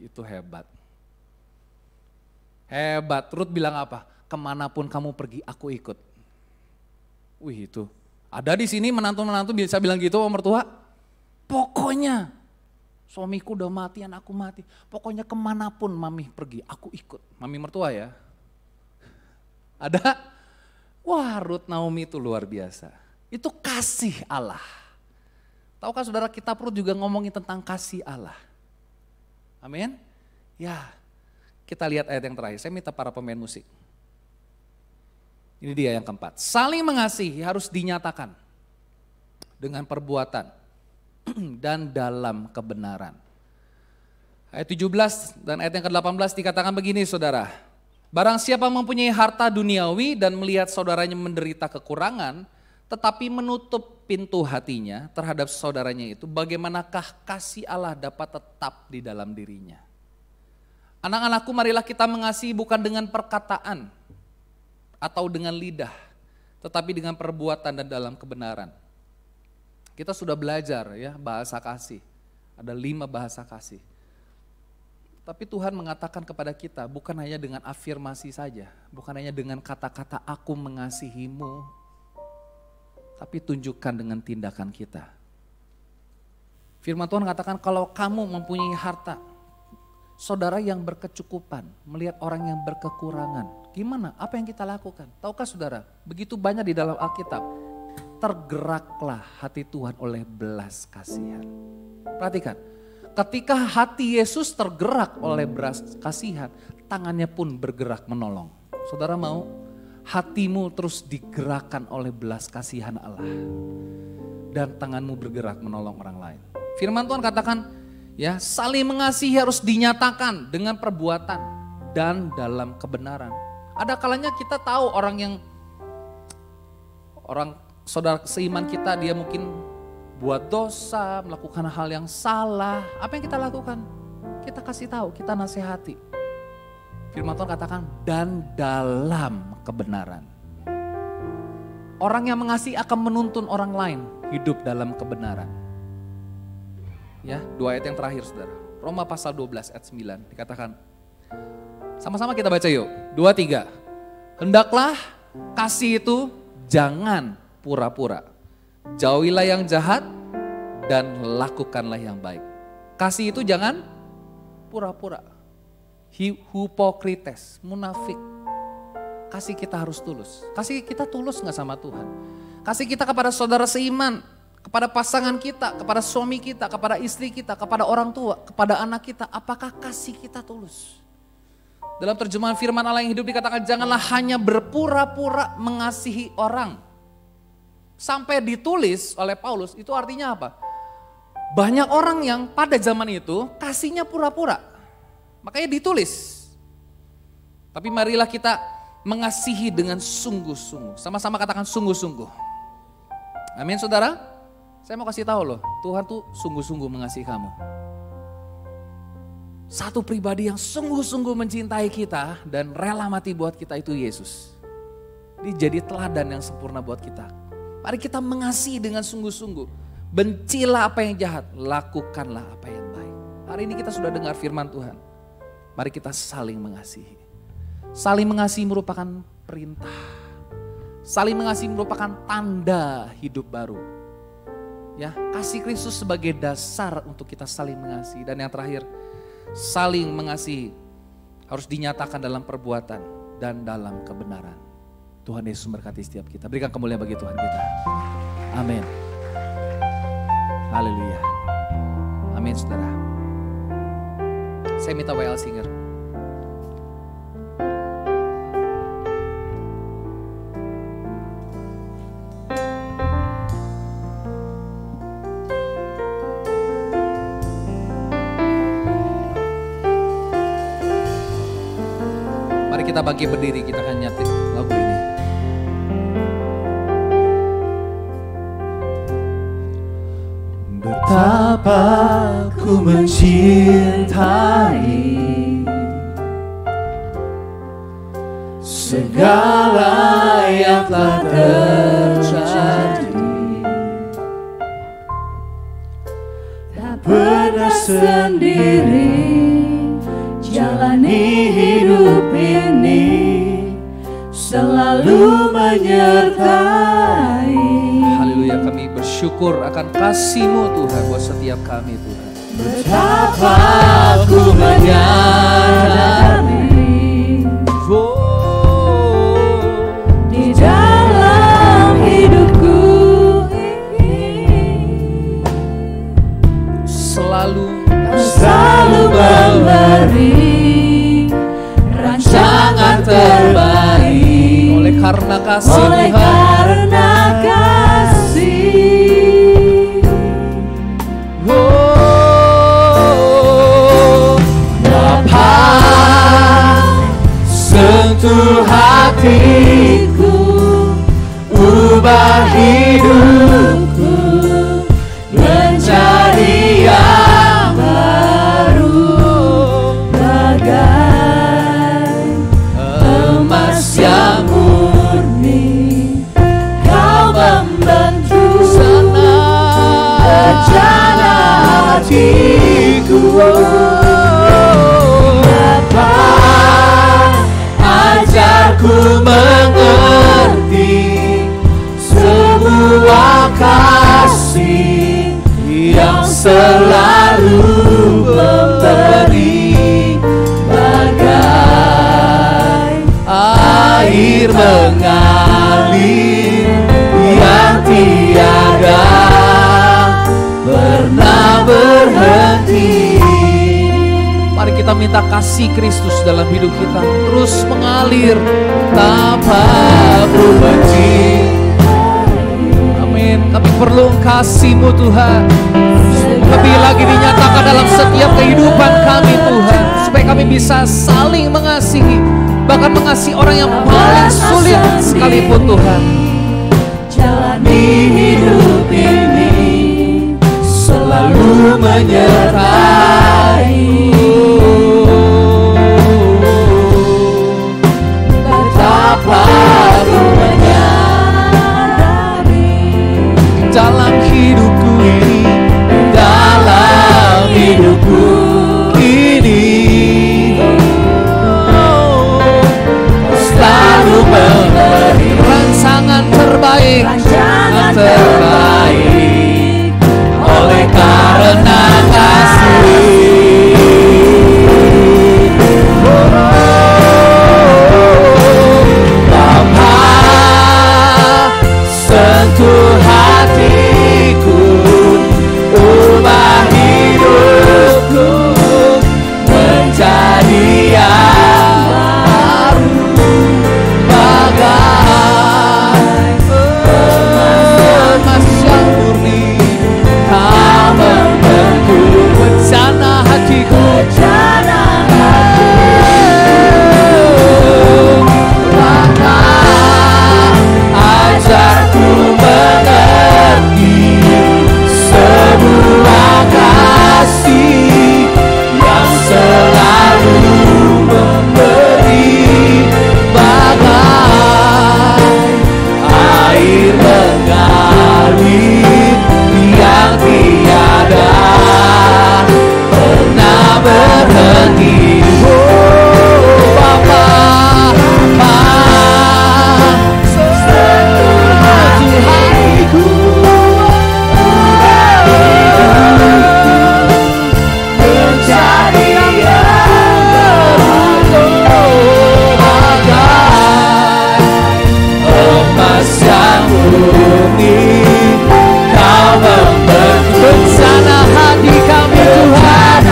itu hebat. Hebat, Ruth bilang apa? Kemanapun kamu pergi, aku ikut. Itu. Ada di sini menantu-menantu bisa bilang gitu sama mertua? Pokoknya suamiku udah mati, anakku mati. Pokoknya kemanapun mami pergi, aku ikut. Mami mertua ya. Ada? Wah Ruth Naomi itu luar biasa. Itu kasih Allah. Tahukah saudara kita perlu juga ngomongin tentang kasih Allah. Amin. Ya kita lihat ayat yang terakhir. Saya minta para pemain musik. Ini dia yang keempat. Saling mengasihi harus dinyatakan dengan perbuatan dan dalam kebenaran. Ayat 17 dan ayat yang ke-18 dikatakan begini saudara. Barang siapa mempunyai harta duniawi dan melihat saudaranya menderita kekurangan, tetapi menutup pintu hatinya terhadap saudaranya itu, bagaimanakah kasih Allah dapat tetap di dalam dirinya? Anak-anakku, marilah kita mengasihi bukan dengan perkataan atau dengan lidah, tetapi dengan perbuatan dan dalam kebenaran. Kita sudah belajar ya bahasa kasih, ada 5 bahasa kasih. Tapi Tuhan mengatakan kepada kita bukan hanya dengan afirmasi saja, bukan hanya dengan kata-kata aku mengasihimu, tapi tunjukkan dengan tindakan kita. Firman Tuhan katakan kalau kamu mempunyai harta, saudara yang berkecukupan, melihat orang yang berkekurangan, gimana? Apa yang kita lakukan? Tahukah saudara, begitu banyak di dalam Alkitab, tergeraklah hati Tuhan oleh belas kasihan. Perhatikan, ketika hati Yesus tergerak oleh belas kasihan, tangannya pun bergerak menolong. Saudara mau? hatimu terus digerakkan oleh belas kasihan Allah. Dan tanganmu bergerak menolong orang lain. Firman Tuhan katakan, ya, saling mengasihi harus dinyatakan dengan perbuatan dan dalam kebenaran. Ada kalanya kita tahu orang saudara seiman kita, dia mungkin buat dosa, melakukan hal yang salah. Apa yang kita lakukan? Kita kasih tahu, kita nasihati. Firman Tuhan katakan, dan dalam kebenaran. Orang yang mengasihi akan menuntun orang lain hidup dalam kebenaran. Ya, 2 ayat yang terakhir saudara. Roma pasal 12 ayat 9 dikatakan. Sama-sama kita baca yuk. 2, 3. Hendaklah kasih itu jangan pura-pura. Jauhilah yang jahat dan lakukanlah yang baik. Kasih itu jangan pura-pura. Hipokrites, munafik. Kasih kita harus tulus. Kasih kita tulus gak sama Tuhan? Kasih kita kepada saudara seiman, kepada pasangan kita, kepada suami kita, kepada istri kita, kepada orang tua, kepada anak kita. Apakah kasih kita tulus? Dalam terjemahan firman Allah yang hidup dikatakan, janganlah hanya berpura-pura mengasihi orang. Sampai ditulis oleh Paulus, itu artinya apa? Banyak orang yang pada zaman itu kasihnya pura-pura. Makanya ditulis. Tapi marilah kita mengasihi dengan sungguh-sungguh. Sama-sama katakan sungguh-sungguh. Amin saudara. Saya mau kasih tahu loh, Tuhan tuh sungguh-sungguh mengasihi kamu. Satu pribadi yang sungguh-sungguh mencintai kita dan rela mati buat kita itu Yesus. Dia jadi teladan yang sempurna buat kita. Mari kita mengasihi dengan sungguh-sungguh. Bencilah apa yang jahat, lakukanlah apa yang baik. Hari ini kita sudah dengar firman Tuhan. Mari kita saling mengasihi. Saling mengasihi merupakan perintah. Saling mengasihi merupakan tanda hidup baru. Ya, kasih Kristus sebagai dasar untuk kita saling mengasihi. Dan yang terakhir, saling mengasihi harus dinyatakan dalam perbuatan dan dalam kebenaran. Tuhan Yesus memberkati setiap kita. Berikan kemuliaan bagi Tuhan kita. Amin. Haleluya. Amin saudara. Saya minta WL Singer. Kita bagi berdiri, kita akan nyanyi lagu ini. Betapa ku mencintai segala yang telah terjadi, tak pernah sendiri jalani hidup ini, selalu menyertai. Haleluya, kami bersyukur akan kasih-Mu Tuhan buat setiap kami Tuhan. Betapa ku menyadari di dalam hidupku ini selalu memberi rancangan terbaik oleh karena kasih oleh Tuhan. Karena kasih. Bapa, sentuh hatiku, ubah hidupku menjadi yang emas yang murni, kau membentuk rencana hatiku. Bapa, ajarku mengerti semua kasih yang selalu memberi bagai air mengalir yang tiada pernah berhenti. Mari Kita minta kasih Kristus dalam hidup kita terus mengalir tanpa berhenti. Amin. Kami perlu kasih-Mu Tuhan. Lebih lagi dinyatakan dalam setiap kehidupan kami Tuhan. Supaya kami bisa saling mengasihi. Bahkan mengasihi orang yang paling sulit sekalipun Tuhan. Jalani hidup ini selalu menyertai. Betapa ku menyadari Dalam hidupku ini, dalam hidupku ini selalu memberi rangsangan terbaik, rancangan terbaik oleh karena kasih. Bapa, sentuh hatiku, ubah hidupku menjadi yang baru, bagai emas yang murni. Kau membentuk rencana hatiku. rencana maka ajarku mengerti sebuah kasih yang selalu memberi bagai air mengalir yang tiada pernah berhenti. Oh Bapa, sentuh hatiku, menjadi yang baru, bagai emas yang murni. Kau membentuk Rencana hati kami Tuhan.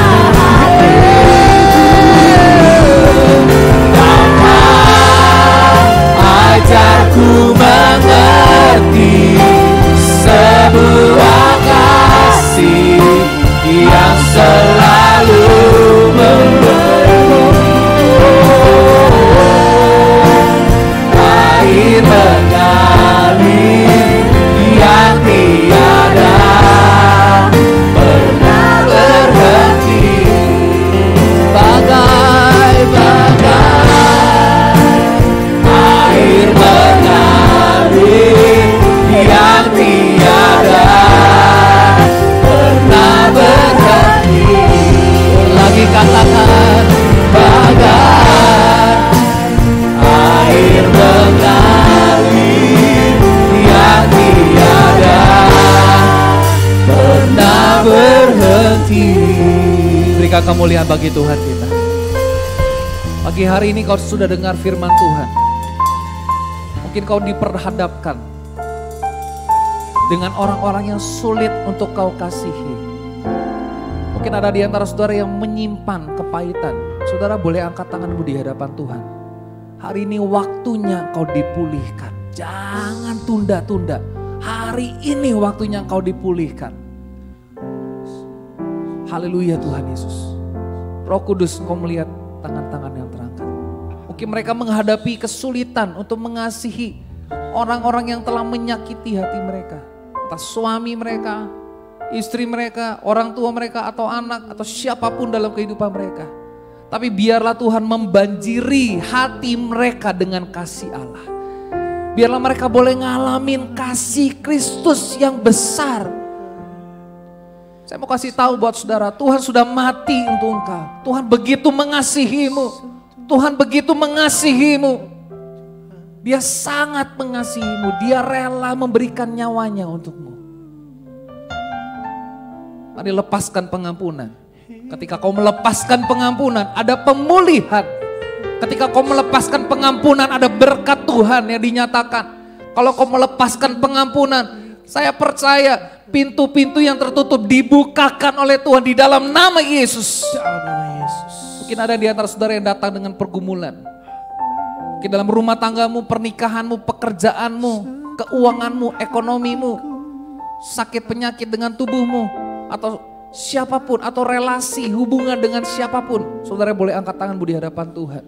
ajarku mengerti sebuah kasih yang selalu memberi air mengalir yang tiada pernah berhenti bagai air mengalir yang tiada pernah berhenti. Lagi katakan Bagai air mengalir yang tiada pernah berhenti. berikan kemuliaan bagi Tuhan kita. Pagi hari ini kau sudah dengar firman Tuhan. Mungkin kau diperhadapkan dengan orang-orang yang sulit untuk kau kasihi. Mungkin ada di antara saudara yang menyimpan kepahitan. Saudara boleh angkat tanganmu di hadapan Tuhan. Hari ini waktunya kau dipulihkan. Jangan tunda-tunda. Hari ini waktunya kau dipulihkan. Haleluya Tuhan Yesus. Roh Kudus, kau melihat tangan-tangan yang terangkat. Mungkin mereka menghadapi kesulitan untuk mengasihi orang-orang yang telah menyakiti hati mereka. Entah suami mereka, istri mereka, orang tua mereka, atau anak, atau siapapun dalam kehidupan mereka. Tapi biarlah Tuhan membanjiri hati mereka dengan kasih Allah. Biarlah mereka boleh ngalamin kasih Kristus yang besar. Saya mau kasih tahu buat saudara, Tuhan sudah mati untuk engkau. Tuhan begitu mengasihimu. Tuhan begitu mengasihimu. Dia sangat mengasihimu. Dia rela memberikan nyawanya untukmu. Mari lepaskan pengampunan. Ketika kau melepaskan pengampunan, ada pemulihan. Ketika kau melepaskan pengampunan, ada berkat Tuhan yang dinyatakan. Kalau kau melepaskan pengampunan, saya percaya pintu-pintu yang tertutup dibukakan oleh Tuhan di dalam nama Yesus. Mungkin Mungkin ada di antara saudara yang datang dengan pergumulan. Mungkin dalam rumah tanggamu, pernikahanmu, pekerjaanmu, keuanganmu, ekonomimu, sakit penyakit dengan tubuhmu, atau siapapun, atau relasi, hubungan dengan siapapun. Saudara boleh angkat tanganmu di hadapan Tuhan.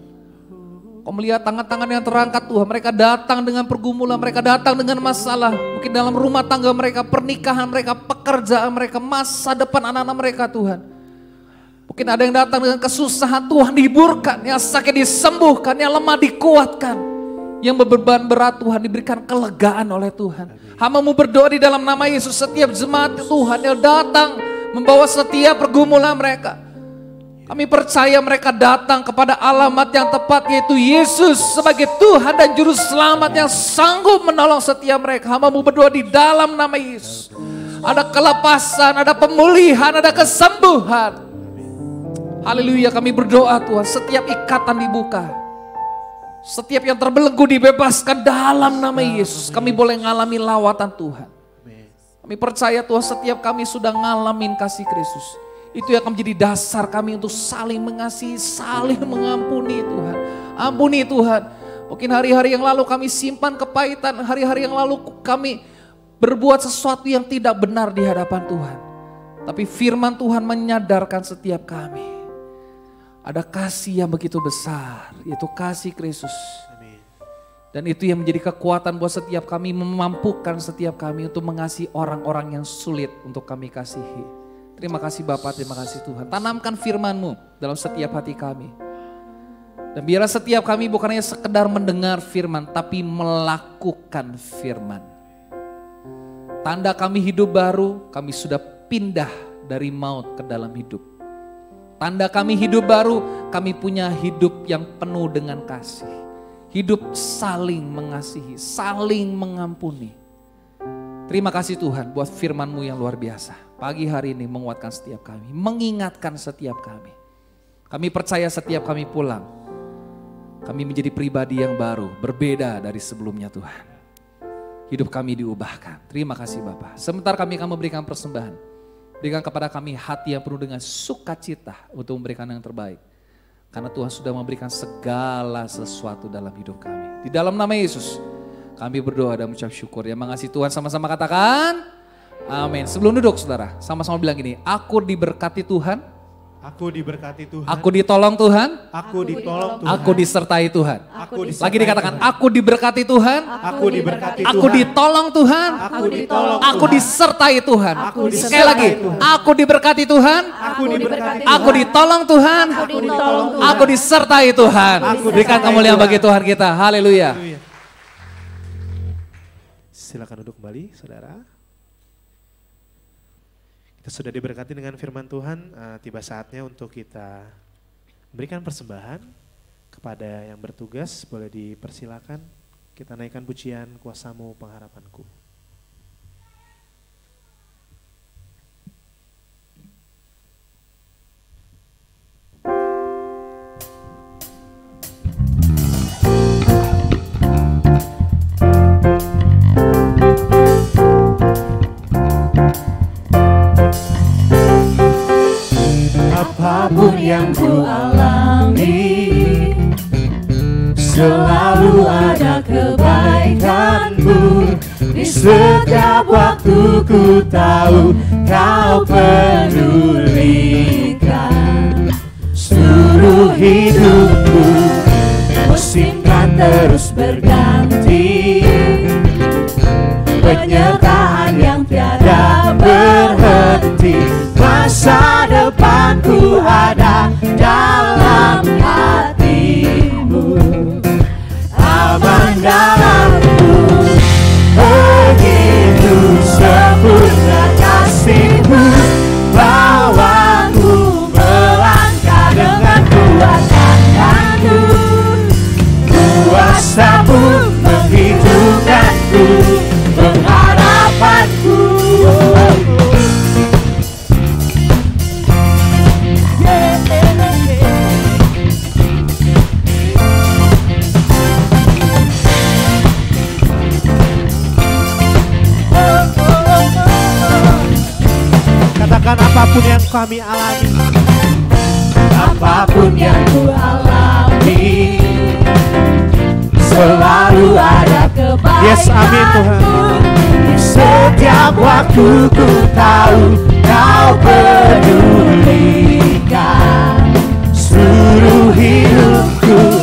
Kau melihat tangan-tangan yang terangkat Tuhan, mereka datang dengan pergumulan, mereka datang dengan masalah. Mungkin dalam rumah tangga mereka, pernikahan mereka, pekerjaan mereka, masa depan anak-anak mereka Tuhan. Mungkin ada yang datang dengan kesusahan, Tuhan dihiburkan, yang sakit disembuhkan, yang lemah dikuatkan. Yang beban berat Tuhan diberikan kelegaan oleh Tuhan. Hamba-Mu berdoa di dalam nama Yesus, setiap jemaat Tuhan yang datang membawa setiap pergumulan mereka. Kami percaya mereka datang kepada alamat yang tepat, yaitu Yesus sebagai Tuhan dan Juru Selamat yang sanggup menolong setiap mereka. Hamba-Mu berdoa di dalam nama Yesus. Ada kelepasan, ada pemulihan, ada kesembuhan. Haleluya, kami berdoa Tuhan, setiap ikatan dibuka. Setiap yang terbelenggu dibebaskan dalam nama Yesus. Kami boleh ngalami lawatan Tuhan. Kami percaya Tuhan, setiap kami sudah ngalamin kasih Kristus. Itu yang akan menjadi dasar kami untuk saling mengasihi, saling mengampuni Tuhan. Ampuni Tuhan. Mungkin hari-hari yang lalu kami simpan kepahitan, hari-hari yang lalu kami berbuat sesuatu yang tidak benar di hadapan Tuhan. Tapi firman Tuhan menyadarkan setiap kami. Ada kasih yang begitu besar, yaitu kasih Kristus. Dan itu yang menjadi kekuatan buat setiap kami, memampukan setiap kami untuk mengasihi orang-orang yang sulit untuk kami kasihi. Terima kasih Bapak, terima kasih Tuhan. Tanamkan firman-Mu dalam setiap hati kami. Dan biarlah setiap kami bukan hanya sekedar mendengar firman, tapi melakukan firman. Tanda kami hidup baru, kami sudah pindah dari maut ke dalam hidup. Tanda kami hidup baru, kami punya hidup yang penuh dengan kasih. Hidup saling mengasihi, saling mengampuni. Terima kasih Tuhan buat firman-Mu yang luar biasa. Pagi hari ini menguatkan setiap kami, mengingatkan setiap kami. Kami percaya setiap kami pulang, kami menjadi pribadi yang baru, berbeda dari sebelumnya Tuhan. Hidup kami diubahkan. Terima kasih Bapak. Sebentar kami akan memberikan persembahan. Berikan kepada kami hati yang penuh dengan sukacita untuk memberikan yang terbaik. Karena Tuhan sudah memberikan segala sesuatu dalam hidup kami. Di dalam nama Yesus, kami berdoa dan mengucap syukur. Yang mengasihi Tuhan sama-sama katakan amin. Sebelum duduk saudara, sama-sama bilang gini, aku diberkati Tuhan. Aku diberkati Tuhan. Aku ditolong Tuhan. Aku ditolong Tuhan. Aku disertai Tuhan. Aku disertai Lagi dikatakan, aku diberkati Tuhan. Aku diberkati Tuhan. Aku ditolong Tuhan. Aku ditolong Aku disertai Tuhan. Aku disertai Sekali lagi, Tuhan. aku diberkati Tuhan. Aku diberkati Aku ditolong Tuhan. Aku ditolong Tuhan. Aku disertai Tuhan. Berikan kemuliaan bagi Tuhan kita. Haleluya. Silakan duduk kembali saudara. Kita sudah diberkati dengan firman Tuhan, tiba saatnya untuk kita berikan persembahan kepada yang bertugas. Boleh dipersilakan, kita naikkan pujian Kuasa-Mu pengharapanku. Apapun yang ku alami, selalu ada kebaikan-Mu. Di setiap waktu ku tahu Kau pedulikan seluruh hidupku. Musim kan terus berganti, penyertaan yang tiada berhenti. Masa depanku ada dalam hati-Mu, aman dalam-Mu. Begitu sempurna kasih-Mu, bawaku melangkah dengan kuat tanganmu. Kuasa-Mu menghidupkanku, pengharapanku. Katakan apapun yang kami alami. apapun yang ku alami, selalu ada kebaikan-Mu. Yes, amin Tuhan. Di setiap waktu ku tahu Kau pedulikan seluruh hidupku.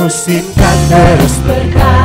Musim kan terus berganti,